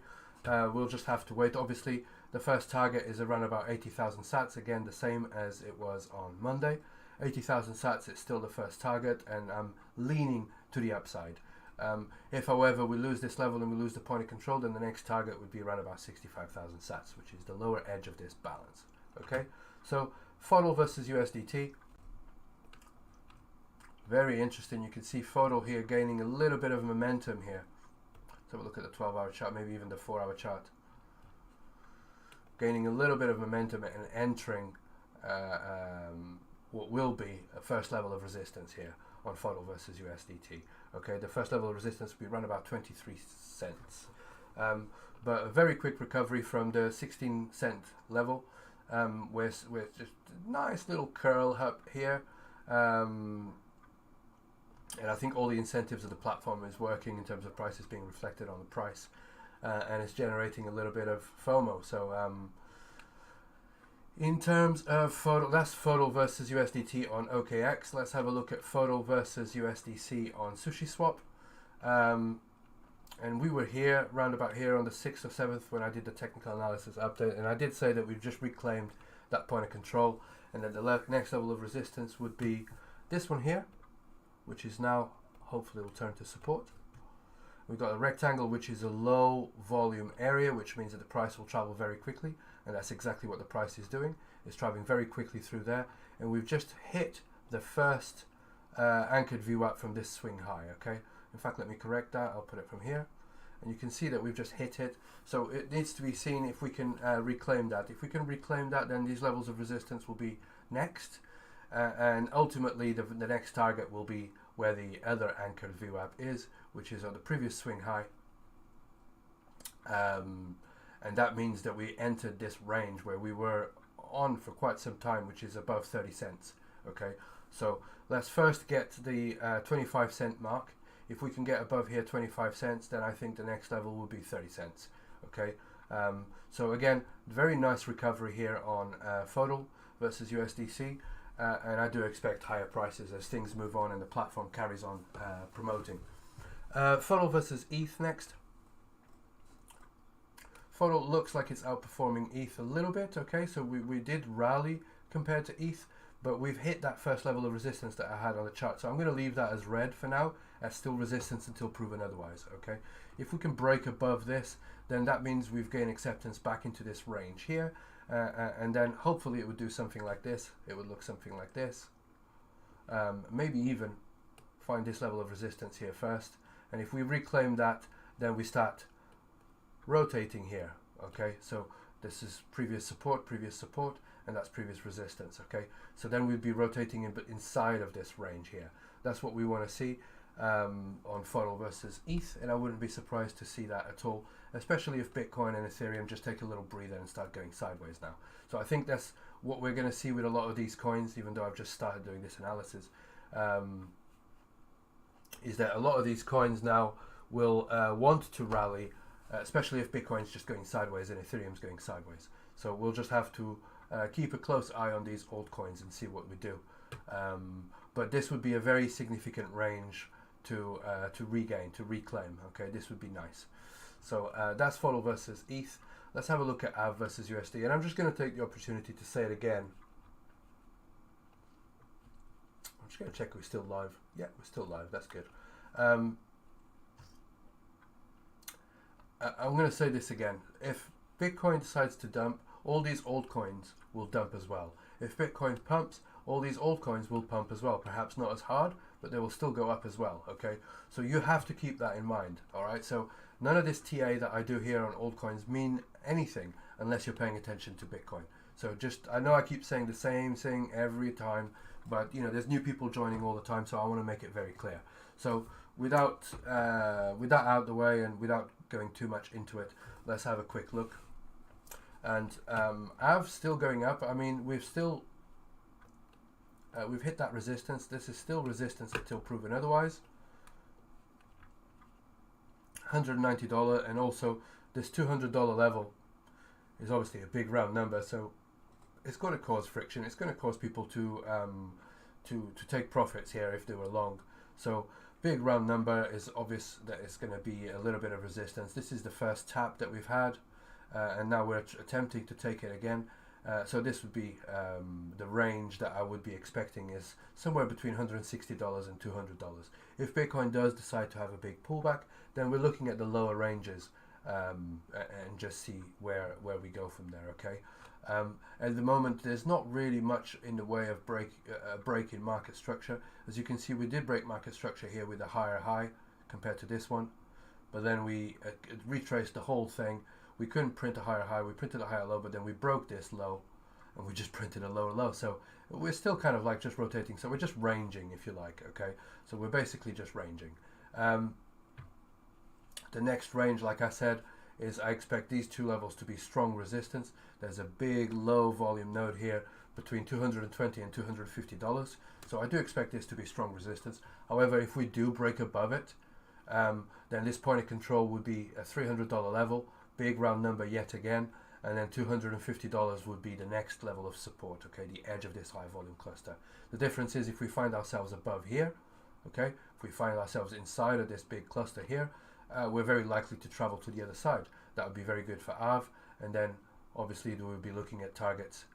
We'll just have to wait. Obviously, the first target is around about 80,000 sats. Again, the same as it was on Monday. 80,000 sats is still the first target, and I'm leaning to the upside. If, however, we lose this level and we lose the point of control, then the next target would be around about 65,000 sats, which is the lower edge of this balance. Okay, so FODL versus USDT. Very interesting. You can see FODL here gaining a little bit of momentum here. Let's have a look at the 12-hour chart, maybe even the 4-hour chart. Gaining a little bit of momentum and entering what will be a first level of resistance here on FODL versus USDT. Okay, the first level of resistance will be around about 23 cents. But a very quick recovery from the 16-cent level with just a nice little curl up here. And I think all the incentives of the platform is working in terms of prices being reflected on the price, and it's generating a little bit of FOMO. So in terms of FODL, that's FODL versus USDT on OkeX. Let's have a look at FODL versus USDC on sushiswap. And we were here, round about here on the 6th or 7th when I did the technical analysis update, and I did say that we've just reclaimed that point of control, and that the next level of resistance would be this one here. which is now hopefully will turn to support. We've got a rectangle, which is a low volume area, which means that the price will travel very quickly, and that's exactly what the price is doing. It's traveling very quickly through there, and we've just hit the first anchored VWAP from this swing high. Okay, in fact, let me correct that. I'll put it from here, and you can see that we've just hit it. So it needs to be seen if we can reclaim that. If we can reclaim that, then these levels of resistance will be next, and ultimately the next target will be where the other anchored VWAP is, which is on the previous swing high, and that means that we entered this range where we were on for quite some time, which is above 30 cents. Okay, so let's first get the 25 cent mark. If we can get above here 25 cents, then I think the next level will be 30 cents. Okay, so again, very nice recovery here on FODL versus USDC, and I do expect higher prices as things move on and the platform carries on promoting. FODL versus ETH next. FODL looks like it's outperforming ETH a little bit. Okay, so we did rally compared to ETH, but we've hit that first level of resistance that I had on the chart. So I'm going to leave that as red for now, as still resistance until proven otherwise. Okay, if we can break above this, then that means we've gained acceptance back into this range here, and then hopefully it would do something like this. It would look something like this. Maybe even find this level of resistance here first, and if we reclaim that, then we start rotating here. Okay, so this is previous support, and that's previous resistance. Okay, so then we'd be rotating inside of this range here. That's what we want to see on FODL versus ETH, and I wouldn't be surprised to see that at all, especially if Bitcoin and Ethereum just take a little breather and start going sideways now. So I think that's what we're going to see with a lot of these coins, even though I've just started doing this analysis, is that a lot of these coins now will want to rally, especially if Bitcoin's just going sideways and Ethereum's going sideways. So we'll just have to keep a close eye on these altcoins and see what we do. But this would be a very significant range to regain, to reclaim. Okay, this would be nice. So that's FODL versus ETH. Let's have a look at AAVE versus USD, and I'm just going to take the opportunity to say it again. I'm just going to check we're still live. Yeah, we're still live. That's good. I'm going to say this again. If Bitcoin decides to dump, all these altcoins will dump as well. If Bitcoin pumps, all these altcoins will pump as well. Perhaps not as hard, but they will still go up as well. Okay, so you have to keep that in mind. All right, so none of this TA that I do here on altcoins mean anything unless you're paying attention to Bitcoin. So just, I know I keep saying the same thing every time, but you know, there's new people joining all the time, so I want to make it very clear. So without that out of the way and without going too much into it, let's have a quick look. And AAVE still going up. I mean, we've hit that resistance. This is still resistance until proven otherwise. $190, and also this $200 level is obviously a big round number, so it's going to cause friction. It's going to cause people to take profits here if they were long. So big round number is obvious that it's going to be a little bit of resistance. This is the first tap that we've had, and now we're attempting to take it again. So this would be the range that I would be expecting is somewhere between $160 and $200. If Bitcoin does decide to have a big pullback, then we're looking at the lower ranges and just see where we go from there. Okay. At the moment, there's not really much in the way of break in market structure. As you can see, we did break market structure here with a higher high compared to this one, but then we retraced the whole thing. We couldn't print a higher high, we printed a higher low, but then we broke this low and we just printed a lower low. So we're still kind of like just rotating. So we're just ranging, if you like. Okay, so we're basically just ranging. The next range, like I said, is I expect these two levels to be strong resistance. There's a big low volume node here between $220 and $250. So I do expect this to be strong resistance. However, if we do break above it, then this point of control would be a $300 level, big round number yet again, and then $250 would be the next level of support, okay, the edge of this high volume cluster. The difference is if we find ourselves above here, okay, if we find ourselves inside of this big cluster here, we're very likely to travel to the other side. That would be very good for AAVE, and then obviously we would be looking at targets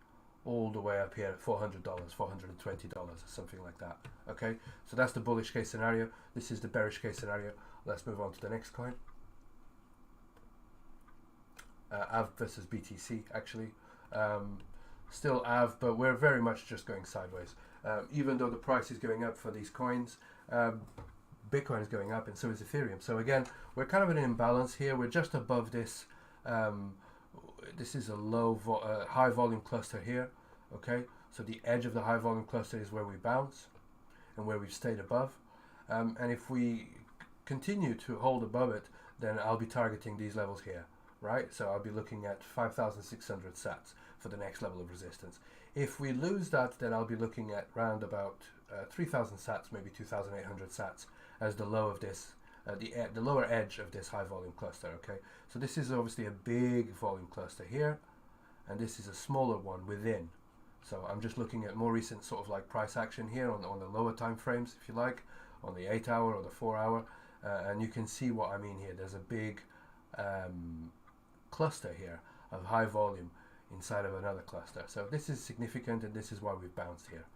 all the way up here at $400, $420, something like that. Okay, so that's the bullish case scenario. This is the bearish case scenario. Let's move on to the next coin. AAVE versus BTC, actually. Still AAVE, but we're very much just going sideways. Even though the price is going up for these coins, Bitcoin is going up and so is Ethereum. So again, we're kind of in an imbalance here. We're just above this. This is a high volume cluster here. Okay, so the edge of the high volume cluster is where we bounce and where we've stayed above. And if we continue to hold above it, then I'll be targeting these levels here, right? So I'll be looking at 5,600 sats for the next level of resistance. If we lose that, then I'll be looking at round about 3,000 sats, maybe 2,800 sats as the low of this, the lower edge of this high volume cluster. Okay, so this is obviously a big volume cluster here, and this is a smaller one within. So I'm just looking at more recent sort of like price action here on the lower time frames, if you like, on the 8 hour or the 4 hour, and you can see what I mean here. There's a big cluster here of high volume inside of another cluster. So this is significant, and this is why we've bounced here.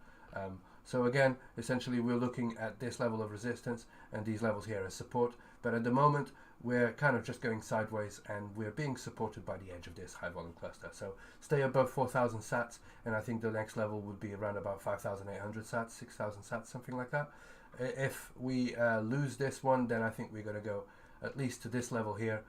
So again, essentially we're looking at this level of resistance and these levels here as support, but at the moment we're kind of just going sideways and we're being supported by the edge of this high volume cluster. So stay above 4,000 sats, and I think the next level would be around about 5,800 sats, 6,000 sats, something like that. If we lose this one, then I think we're going to go at least to this level here,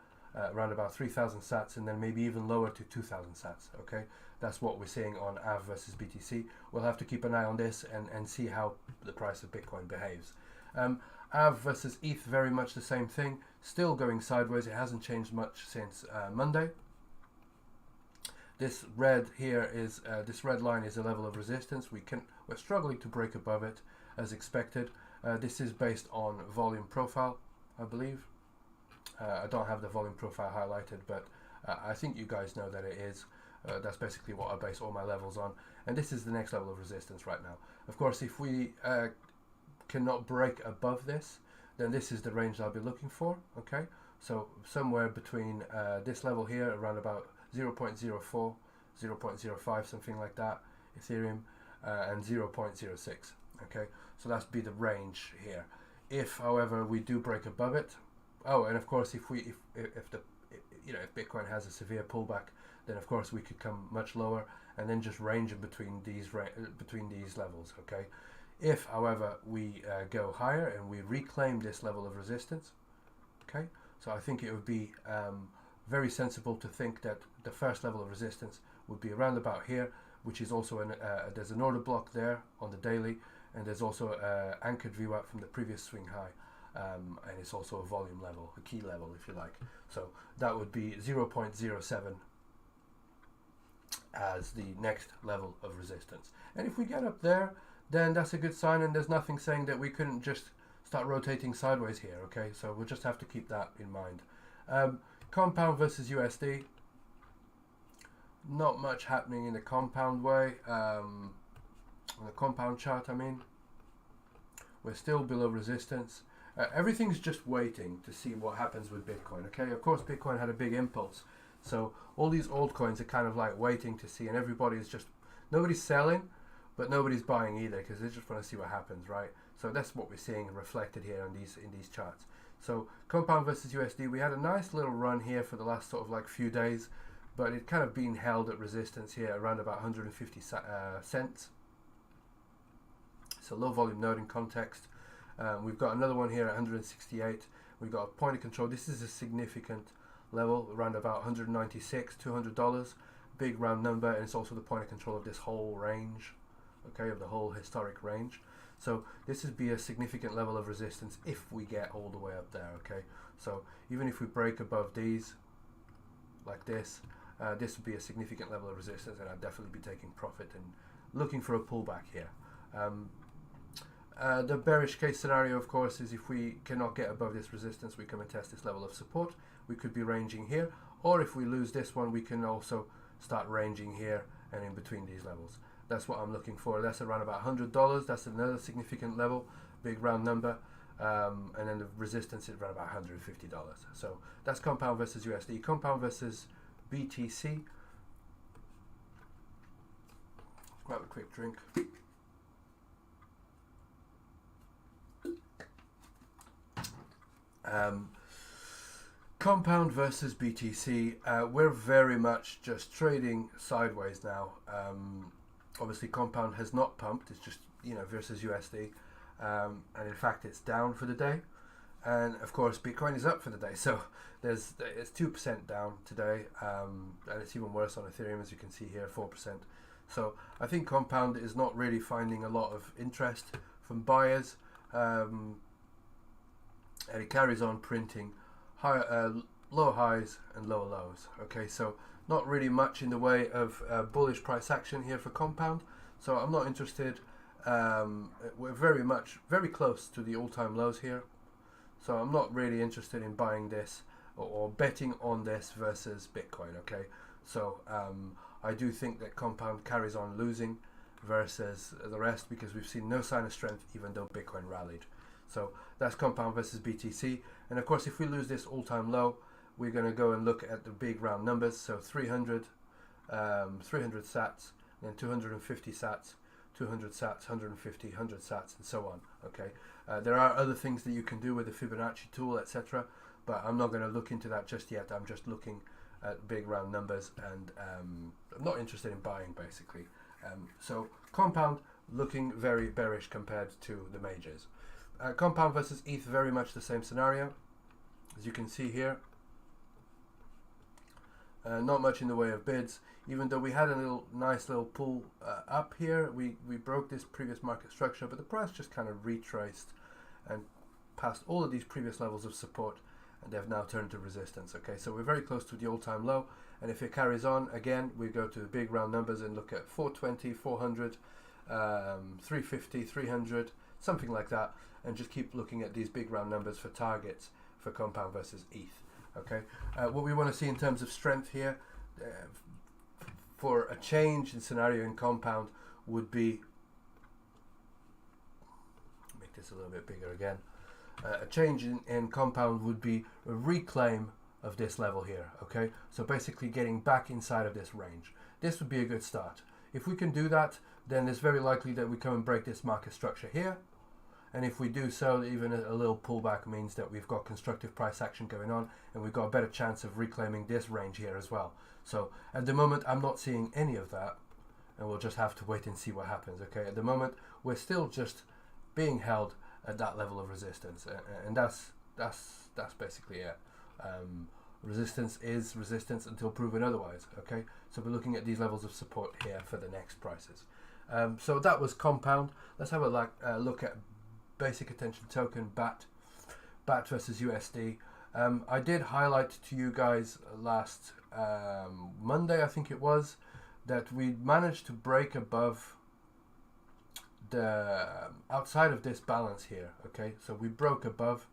around about 3,000 sats, and then maybe even lower to 2,000 sats. Okay, that's what we're seeing on AAVE versus BTC. We'll have to keep an eye on this and see how the price of Bitcoin behaves. AAVE versus ETH, very much the same thing, still going sideways. It hasn't changed much since Monday. This red here is this red line is a level of resistance. We're struggling to break above it as expected. This is based on volume profile, I believe. I don't have the volume profile highlighted, but I think you guys know that it is. That's basically what I base all my levels on, and this is the next level of resistance right now. Of course, if we cannot break above this, then this is the range I'll be looking for. Okay, so somewhere between this level here, around about 0.04, 0.05, something like that, Ethereum, and 0.06. Okay, so that's be the range here. If, however, we do break above it, oh, and of course, if Bitcoin has a severe pullback, then of course we could come much lower and then just range in between these levels. Okay, if, however, we go higher and we reclaim this level of resistance, okay, so I think it would be very sensible to think that the first level of resistance would be around about here, which is also there's an order block there on the daily, and there's also anchored VWAP from the previous swing high. And it's also a volume level, a key level if you like. So that would be 0.07 as the next level of resistance. And if we get up there, then that's a good sign, and there's nothing saying that we couldn't just start rotating sideways here. Okay, so we'll just have to keep that in mind. Compound versus USD. Not much happening in the compound way. On the compound chart, I mean. We're still below resistance. Everything's just waiting to see what happens with Bitcoin. Okay, of course Bitcoin had a big impulse, so all these altcoins are kind of like waiting to see, and nobody's selling, but nobody's buying either, because they just want to see what happens, right? So that's what we're seeing reflected here in these charts. So compound versus USD, we had a nice little run here for the last sort of like few days, but it kind of been held at resistance here around about 150 cents. So low volume node in context. We've got another one here at 168. We've got a point of control. This is a significant level, around about $196, $200, big round number, and it's also the point of control of this whole range, okay, of the whole historic range. So this would be a significant level of resistance if we get all the way up there. Okay, so even if we break above these like this, this would be a significant level of resistance, and I'd definitely be taking profit and looking for a pullback here. The bearish case scenario, of course, is if we cannot get above this resistance, we come and test this level of support. We could be ranging here, or if we lose this one, we can also start ranging here and in between these levels. That's what I'm looking for. That's around about $100. That's another significant level, big round number, and then the resistance is around about $150. So that's compound versus USD. Compound versus BTC. Grab a quick drink. Compound versus BTC, we're very much just trading sideways now. Obviously Compound has not pumped, it's just, you know, versus USD, and in fact it's down for the day, and of course Bitcoin is up for the day, so it's 2% down today, and it's even worse on Ethereum, as you can see here, 4%. So I think Compound is not really finding a lot of interest from buyers, and it carries on printing high, low highs and lower lows. Okay, so not really much in the way of bullish price action here for Compound, so I'm not interested. We're very close to the all-time lows here, so I'm not really interested in buying this or betting on this versus Bitcoin. Okay, so I do think that Compound carries on losing versus the rest, because we've seen no sign of strength even though Bitcoin rallied. So that's Compound versus BTC, and of course if we lose this all-time low, we're going to go and look at the big round numbers. So 300 sats, then 250 sats, 200 sats, 150, 100 sats, and so on. Okay, there are other things that you can do with the Fibonacci tool, etc., but I'm not going to look into that just yet. I'm just looking at big round numbers, and I'm not interested in buying, basically. So Compound looking very bearish compared to the majors. Compound versus ETH, very much the same scenario, as you can see here. Not much in the way of bids, even though we had a nice little pull up here. We broke this previous market structure, but the price just kind of retraced and passed all of these previous levels of support, and they've now turned to resistance. Okay, so we're very close to the all-time low, and if it carries on, again, we go to the big round numbers and look at 420, 400, 350, 300, something like that, and just keep looking at these big round numbers for targets for Compound versus ETH. Okay, what we want to see in terms of strength here for a change in scenario in Compound would be, make this a little bit bigger again, a change in Compound would be a reclaim of this level here. Okay, so basically getting back inside of this range. This would be a good start. If we can do that, then it's very likely that we come and break this market structure here. And if we do so, even a little pullback means that we've got constructive price action going on, and we've got a better chance of reclaiming this range here as well. So at the moment, I'm not seeing any of that, and we'll just have to wait and see what happens. Okay, at the moment, we're still just being held at that level of resistance, and that's basically it. Resistance is resistance until proven otherwise. Okay, so we're looking at these levels of support here for the next prices. So that was Compound. Let's have a look at basic attention token, BAT versus USD. I did highlight to you guys last Monday, I think it was, that we managed to break above the outside of this balance here. Okay, so we broke above,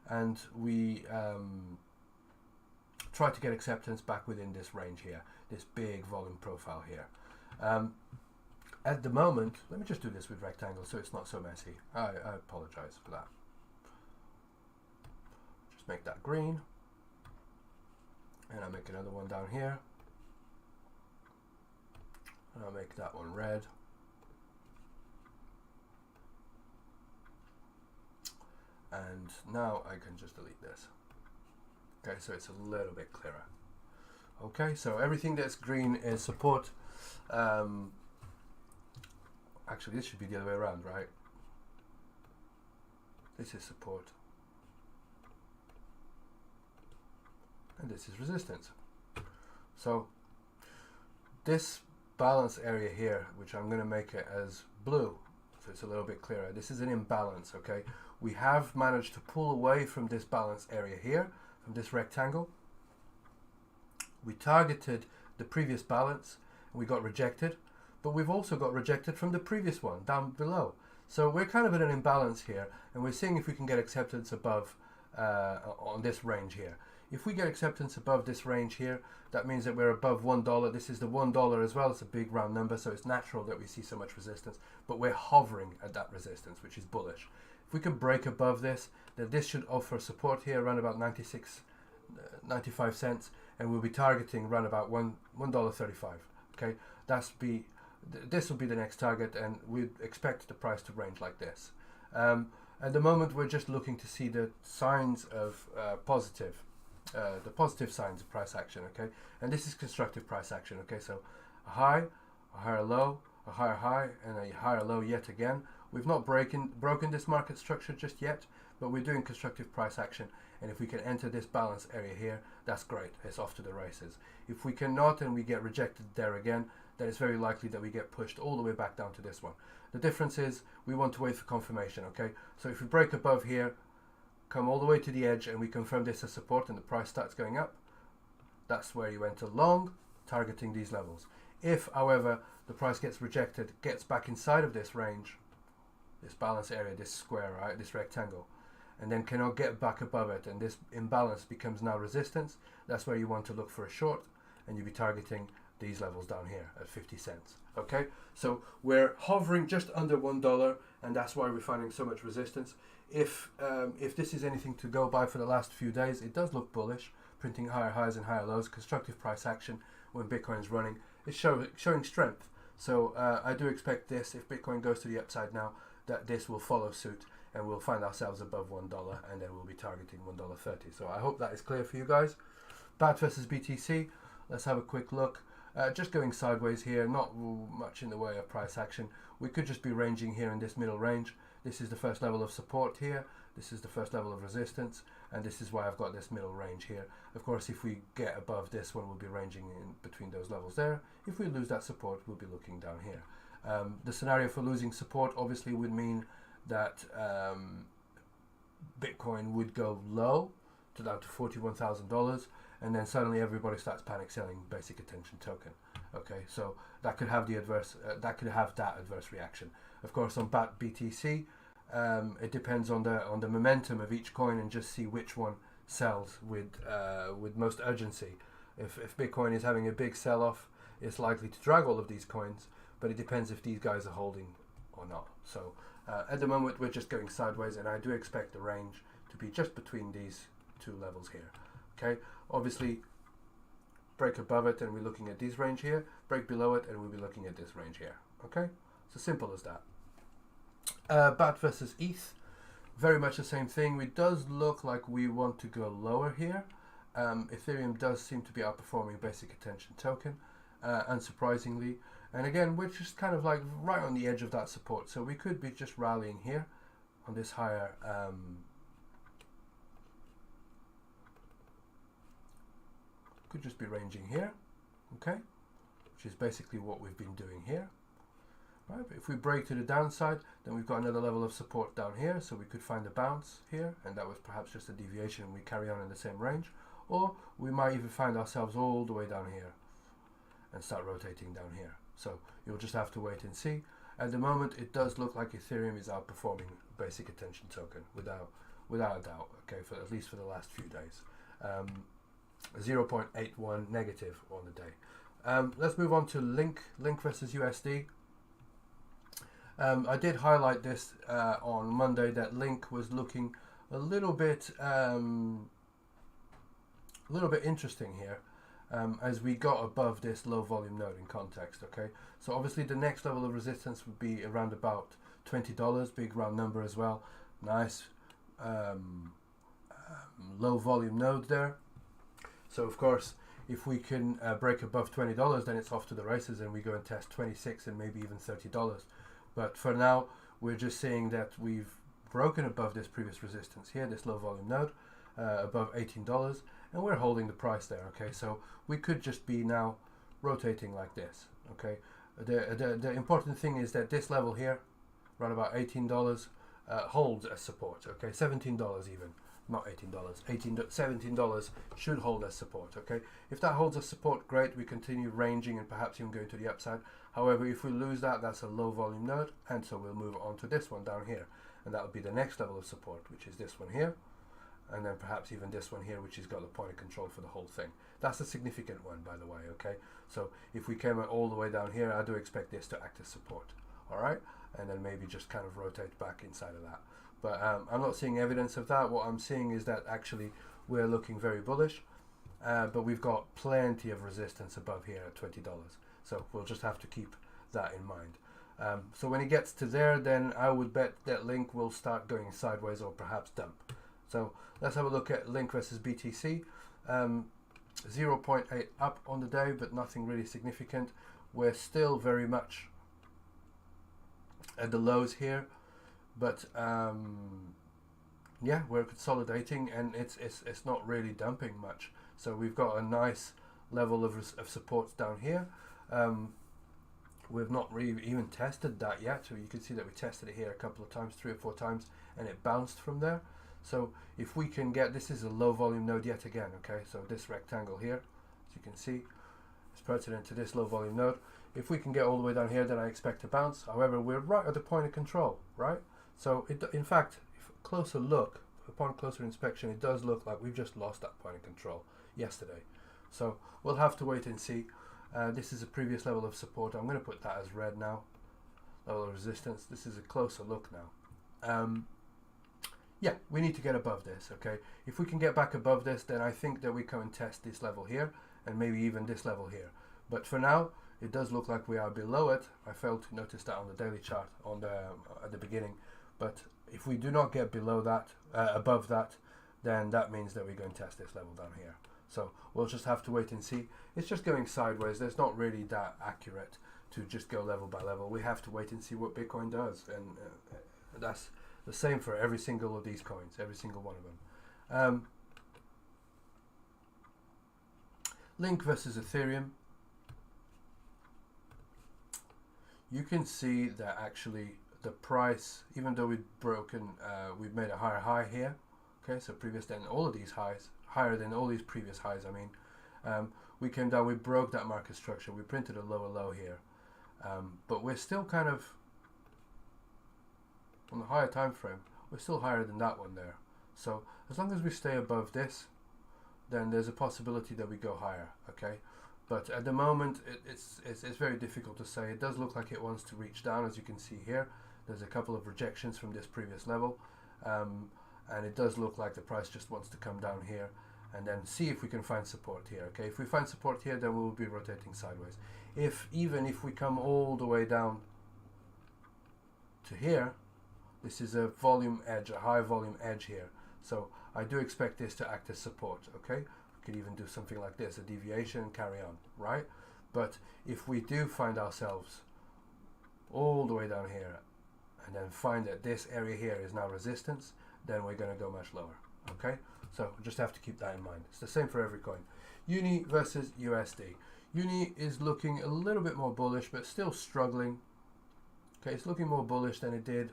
and we tried to get acceptance back within this range here, this big volume profile here. At the moment, let me just do this with rectangle so it's not so messy. I apologize for that. Just make that green, and I'll make another one down here, and I'll make that one red, and now I can just delete this. Okay, so it's a little bit clearer. Okay, so everything that's green is support. Actually, this should be the other way around, right? This is support, and this is resistance. So this balance area here, which I'm going to make it as blue, so it's a little bit clearer. This is an imbalance. Okay, we have managed to pull away from this balance area here, from this rectangle. We targeted the previous balance, and we got rejected. But we've also got rejected from the previous one down below. So we're kind of in an imbalance here, and we're seeing if we can get acceptance above on this range here. If we get acceptance above this range here, that means that we're above $1. This is the $1 as well. It's a big round number, so it's natural that we see so much resistance, but we're hovering at that resistance, which is bullish. If we can break above this, then this should offer support here around about 95 cents, and we'll be targeting around about $1.35. Okay, that's be this will be the next target, and we expect the price to range like this. At the moment, we're just looking to see the signs of the positive signs of price action, okay? And this is constructive price action, okay? So a high, a higher low, a higher high, and a higher low yet again. We've not broken this market structure just yet, but we're doing constructive price action. And if we can enter this balance area here, that's great. It's off to the races. If we cannot and we get rejected there again, then it's very likely that we get pushed all the way back down to this one. The difference is we want to wait for confirmation, okay? So if we break above here, come all the way to the edge, and we confirm this as support and the price starts going up, that's where you enter long, targeting these levels. If, however, the price gets rejected, gets back inside of this range, this balance area, this square, right, this rectangle, and then cannot get back above it, and this imbalance becomes now resistance, that's where you want to look for a short, and you'll be targeting these levels down here at 50 cents. Okay, so we're hovering just under $1, and that's why we're finding so much resistance. If this is anything to go by for the last few days, it does look bullish, printing higher highs and higher lows. Constructive price action when Bitcoin's running is showing strength. So I do expect this, if Bitcoin goes to the upside now, that this will follow suit, and we'll find ourselves above $1, and then we'll be targeting $1.30. So I hope that is clear for you guys. BAT versus BTC, let's have a quick look. Just going sideways here, not much in the way of price action. We could just be ranging here in this middle range. This is the first level of support here, this is the first level of resistance, and this is why I've got this middle range here. Of course, if we get above this one, we'll be ranging in between those levels there. If we lose that support, we'll be looking down here. The scenario for losing support obviously would mean that Bitcoin would go low to down to $41,000, and then suddenly everybody starts panic selling basic attention token. Okay, so that could have the adverse that adverse reaction. Of course, on BAT BTC, it depends on the momentum of each coin, and just see which one sells with most urgency. If Bitcoin is having a big sell-off, it's likely to drag all of these coins, but it depends if these guys are holding or not. So at the moment, we're just going sideways, and I do expect the range to be just between these two levels here. Okay, obviously break above it and we're looking at this range here, break below it and we'll be looking at this range here. Okay, so simple as that. BAT versus ETH, very much the same thing. It does look like we want to go lower here. Ethereum does seem to be outperforming basic attention token, unsurprisingly, and again we're just kind of like right on the edge of that support, so we could be just rallying here on this higher could just be ranging here, okay, which is basically what we've been doing here. Right, but if we break to the downside, then we've got another level of support down here, so we could find a bounce here, and that was perhaps just a deviation and we carry on in the same range, or we might even find ourselves all the way down here and start rotating down here. So you'll just have to wait and see. At the moment, it does look like Ethereum is outperforming basic attention token without a doubt, okay, for at least for the last few days. 0.81 negative on the day. Let's move on to Link versus USD. I did highlight this on Monday that Link was looking a little bit interesting here as we got above this low volume node in context. Okay, so obviously the next level of resistance would be around about $20, big round number as well. Nice low volume node there. So of course, if we can break above $20, then it's off to the races, and we go and test 26 and maybe even $30. But for now, we're just seeing that we've broken above this previous resistance here, this low volume node, above $18, and we're holding the price there. Okay, so we could just be now rotating like this. Okay, the important thing is that this level here, around about $18, holds as support. Okay, $17 even. Not $18, $17 should hold as support. Okay, if that holds as support, great, we continue ranging and perhaps even going to the upside. However, if we lose that, that's a low volume node, and so we'll move on to this one down here, and that will be the next level of support, which is this one here, and then perhaps even this one here, which has got the point of control for the whole thing. That's a significant one, by the way. Okay, so if we came all the way down here, I do expect this to act as support. All right, and then maybe just kind of rotate back inside of that. But I'm not seeing evidence of that. What I'm seeing is that actually we're looking very bullish, but we've got plenty of resistance above here at $20. So we'll just have to keep that in mind. So when it gets to there, then I would bet that Link will start going sideways or perhaps dump. So let's have a look at Link versus BTC. 0.8 up on the day, but nothing really significant. We're still very much at the lows here, but yeah, we're consolidating, and it's not really dumping much. So we've got a nice level of support down here. We've not really even tested that yet, so you can see that we tested it here a couple of times, 3 or 4 times, and it bounced from there. So if we can get, this is a low volume node yet again, okay, so this rectangle here, as you can see, is pertinent to this low volume node. If we can get all the way down here, then I expect a bounce. However, we're right at the point of control, right? So in fact, if a closer look, upon closer inspection, it does look like we've just lost that point of control yesterday. So we'll have to wait and see. This is a previous level of support. I'm going to put that as red now. Level of resistance. This is a closer look now. Yeah, we need to get above this, okay? If we can get back above this, then I think that we come and test this level here, and maybe even this level here. But for now, it does look like we are below it. I failed to notice that on the daily chart on the at the beginning. But if we do not get below that, above that, then that means that we're going to test this level down here. So we'll just have to wait and see. It's just going sideways. There's not really that accurate to just go level by level. We have to wait and see what Bitcoin does, and that's the same for every single of these coins, every single one of them. Link versus Ethereum. You can see that actually the price, even though we've broken, we've made a higher high here. Okay, so previous than all of these highs, higher than all these previous highs. I mean, we came down, we broke that market structure, we printed a lower low here, but we're still kind of on the higher time frame. We're still higher than that one there. So as long as we stay above this, then there's a possibility that we go higher. Okay. But at the moment, it's very difficult to say. It does look like it wants to reach down, as you can see here. There's a couple of rejections from this previous level, and it does look like the price just wants to come down here and then see if we can find support here. Okay, if we find support here, then we'll be rotating sideways. Even if we come all the way down to here, this is a volume edge, a high volume edge here. So I do expect this to act as support. Okay. Could even do something like this, a deviation, and carry on, right? But if we do find ourselves all the way down here and then find that this area here is now resistance, then we're going to go much lower. Okay, so just have to keep that in mind. It's the same for every coin. Uni versus USD. Uni is looking a little bit more bullish, but still struggling. Okay, it's looking more bullish than it did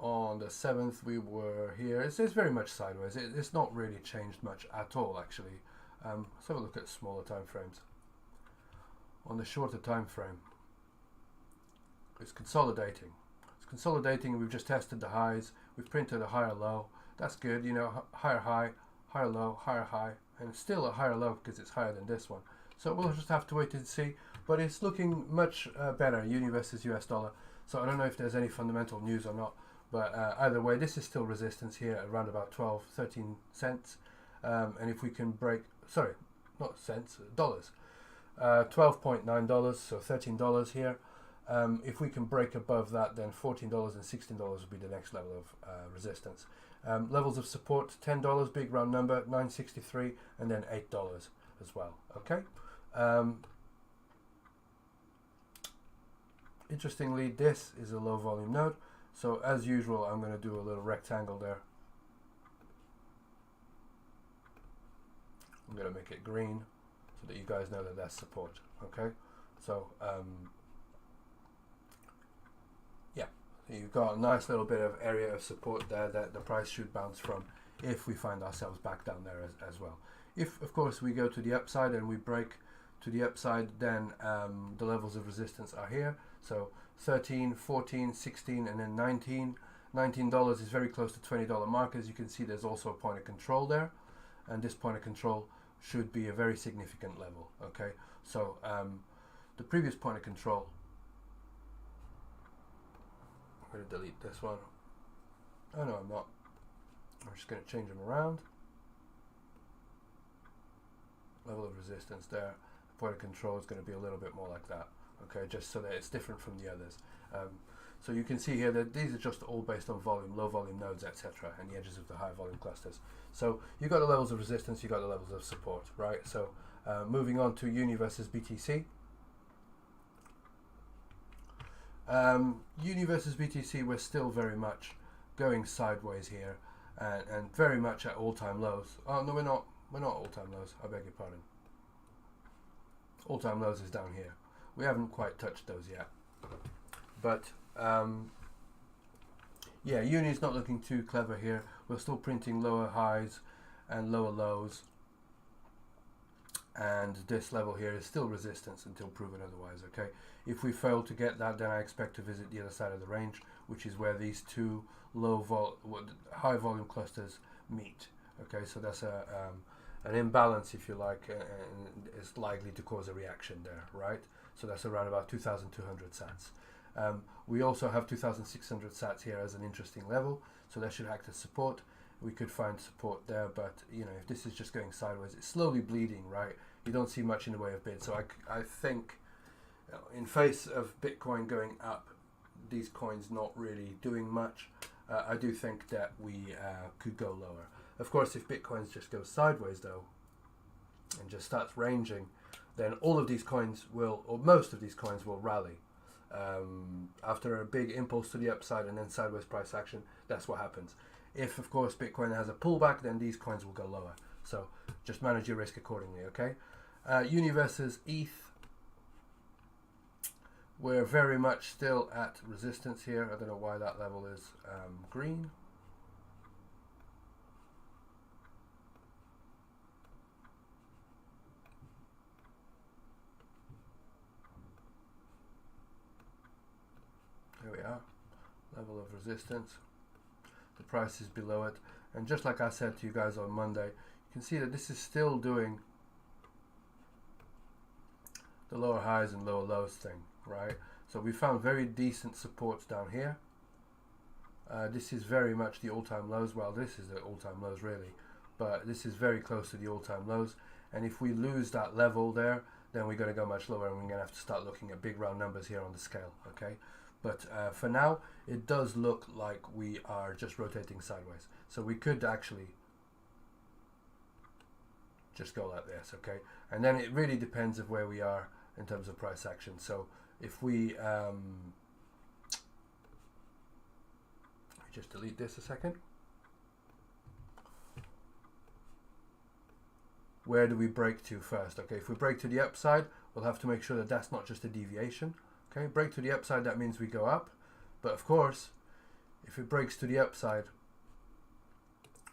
on the 7th. We were here. It's very much sideways. It's not really changed much at all, actually. Let's have a look at smaller time frames. On the shorter time frame, it's consolidating. It's consolidating. We've just tested the highs. We've printed a higher low. That's good. You know, higher high, higher low, higher high, and it's still a higher low because it's higher than this one. So we'll just have to wait and see. But it's looking much better, Uni versus US dollar. So I don't know if there's any fundamental news or not. But either way, this is still resistance here at around about 12, 13 cents. And if we can break, sorry, not cents, dollars. $12.9, so $13 here. If we can break above that, then $14 and $16 will be the next level of resistance. Levels of support, $10, big round number, $9.63, and then $8 as well. Okay. Interestingly, this is a low volume node. So as usual, I'm going to do a little rectangle there. I'm going to make it green so that you guys know that that's support. Okay, so yeah, so you've got a nice little bit of area of support there that the price should bounce from if we find ourselves back down there as well. If, of course, we go to the upside and we break to the upside, then the levels of resistance are here. So 13, 14, 16, and then 19. $19 is very close to $20 mark. As you can see, there's also a point of control there, and this point of control should be a very significant level. Okay, so the previous point of control, I'm going to delete this one. Oh no, I'm not. I'm just going to change them around. Level of resistance there. point of control is going to be a little bit more like that, okay, just so that it's different from the others. So you can see here that these are just all based on volume, low volume nodes, etc., and the edges of the high volume clusters. So you've got the levels of resistance, you've got the levels of support, right? So moving on to Uni versus BTC. Uni versus BTC, we're still very much going sideways here, and very much at all-time lows. Oh no, we're not all-time lows, I beg your pardon. All-time lows is down here. We haven't quite touched those yet, but yeah, Uni's not looking too clever here. We're still printing lower highs and lower lows, and this level here is still resistance until proven otherwise, okay? If we fail to get that, then I expect to visit the other side of the range, which is where these two high volume clusters meet, okay? So that's an imbalance, if you like, and it's likely to cause a reaction there, right? So that's around about 2,200 sats. We also have 2,600 sats here as an interesting level, so that should act as support. We could find support there, but you know, if this is just going sideways, it's slowly bleeding, right? You don't see much in the way of bid. So I think, you know, in face of Bitcoin going up, these coins not really doing much, I do think that we could go lower. Of course, if Bitcoin just goes sideways though, and just starts ranging, then all of these coins will, or most of these coins will rally. After a big impulse to the upside and then sideways price action, that's what happens. If, of course, Bitcoin has a pullback, then these coins will go lower. So just manage your risk accordingly, okay? Uni versus ETH. We're very much still at resistance here. I don't know why that level is green. There we are. Level of resistance. The price is below it, and just like I said to you guys on Monday, you can see that this is still doing the lower highs and lower lows thing, right? So we found very decent supports down here. This is very much the all-time lows. Well, this is the all-time lows really, but this is very close to the all-time lows, and if we lose that level there, then we're going to go much lower, and we're going to have to start looking at big round numbers here on the scale, okay? But for now, it does look like we are just rotating sideways. So we could actually just go like this, okay? And then it really depends of where we are in terms of price action. So if we just delete this a second. Where do we break to first? Okay, if we break to the upside, we'll have to make sure that that's not just a deviation. Okay, break to the upside, that means we go up. But of course, if it breaks to the upside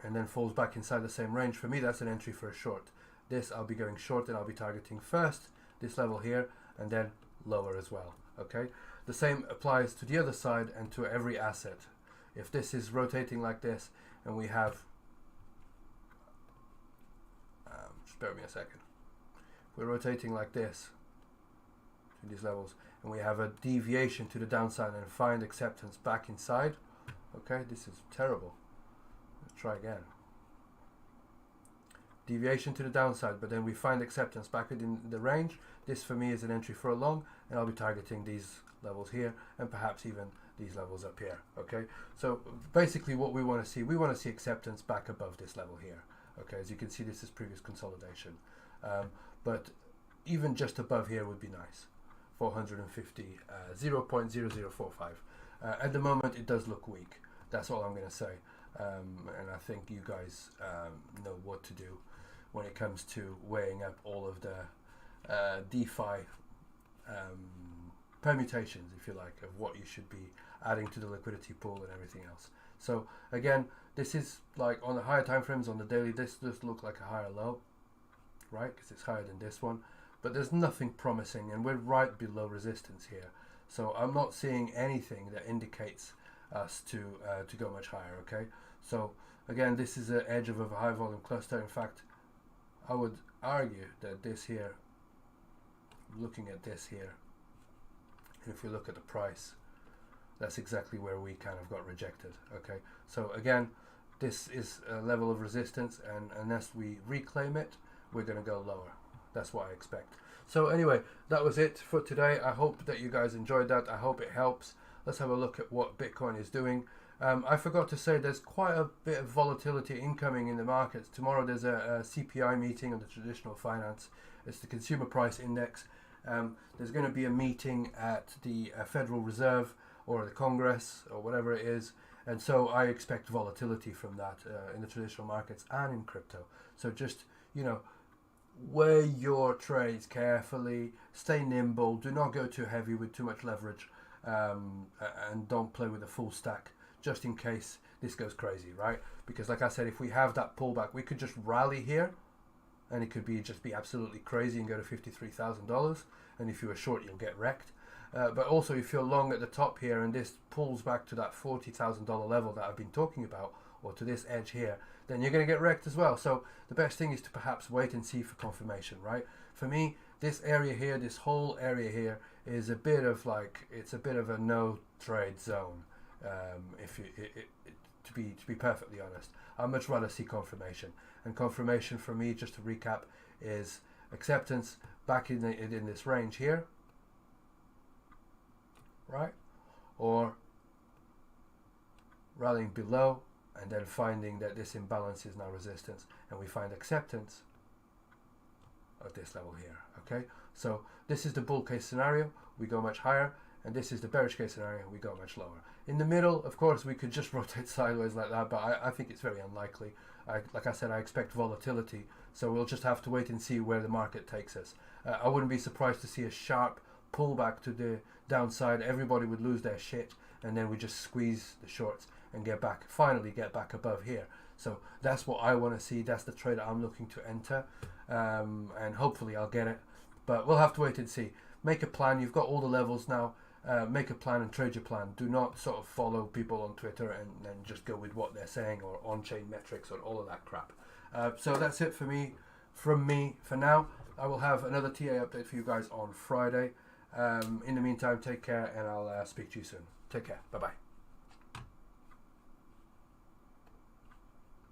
and then falls back inside the same range, for me that's an entry for a short. This I'll be going short, and I'll be targeting first this level here and then lower as well. Okay, the same applies to the other side and to every asset. If this is rotating like this and we have just bear with me a second. If we're rotating like this to these levels, and we have a deviation to the downside and find acceptance back inside, okay, this is terrible. Let's try again. Deviation to the downside, but then we find acceptance back within the range. This for me is an entry for a long, and I'll be targeting these levels here and perhaps even these levels up here, okay? So basically what we want to see acceptance back above this level here, okay? As you can see, this is previous consolidation, but even just above here would be nice. 450, 0.0045. At the moment it does look weak, that's all I'm going to say, and I think you guys know what to do when it comes to weighing up all of the DeFi permutations, if you like, of what you should be adding to the liquidity pool and everything else. So again, this is like on the higher time frames, on the daily, this does look like a higher low, right, because it's higher than this one. But there's nothing promising, and we're right below resistance here. So I'm not seeing anything that indicates us to go much higher, okay? So again, this is the edge of a high volume cluster. In fact, I would argue that this here, looking at this here, and if we look at the price, that's exactly where we kind of got rejected, okay? So again, this is a level of resistance, and unless we reclaim it, we're going to go lower. That's what I expect. So anyway, that was it for today. I hope that you guys enjoyed that. I hope it helps. Let's have a look at what Bitcoin is doing. I forgot to say there's quite a bit of volatility incoming in the markets. Tomorrow there's a CPI meeting on the traditional finance. It's the Consumer Price Index. There's going to be a meeting at the Federal Reserve or the Congress or whatever it is. And so I expect volatility from that in the traditional markets and in crypto. So just, you know, weigh your trades carefully, stay nimble, do not go too heavy with too much leverage, and don't play with a full stack just in case this goes crazy, right? Because like I said, if we have that pullback, we could just rally here and it could be just be absolutely crazy and go to $53,000. And if you're short, you'll get wrecked. But also if you're long at the top here and this pulls back to that $40,000 level that I've been talking about, or to this edge here, then you're going to get wrecked as well. So the best thing is to perhaps wait and see for confirmation, right? For me, this area here, this whole area here is a bit of like, it's a bit of a no trade zone. To be perfectly honest, I'd much rather see confirmation. And confirmation for me, just to recap, is acceptance back in this range here, right? Or rallying below and then finding that this imbalance is now resistance, and we find acceptance at this level here. Okay, so this is the bull case scenario, we go much higher, and this is the bearish case scenario, we go much lower. In the middle, of course, we could just rotate sideways like that, but I think it's very unlikely. Like I said, I expect volatility, so we'll just have to wait and see where the market takes us. I wouldn't be surprised to see a sharp pullback to the downside. Everybody would lose their shit, and then we just squeeze the shorts and finally get back above here. So that's what I want to see. That's the trade I'm looking to enter, and hopefully I'll get it. But we'll have to wait and see. Make a plan. You've got all the levels now. Make a plan and trade your plan. Do not sort of follow people on Twitter and just go with what they're saying, or on-chain metrics or all of that crap. So that's it from me for now. I will have another TA update for you guys on Friday. In the meantime, take care, and I'll speak to you soon. Take care. Bye-bye.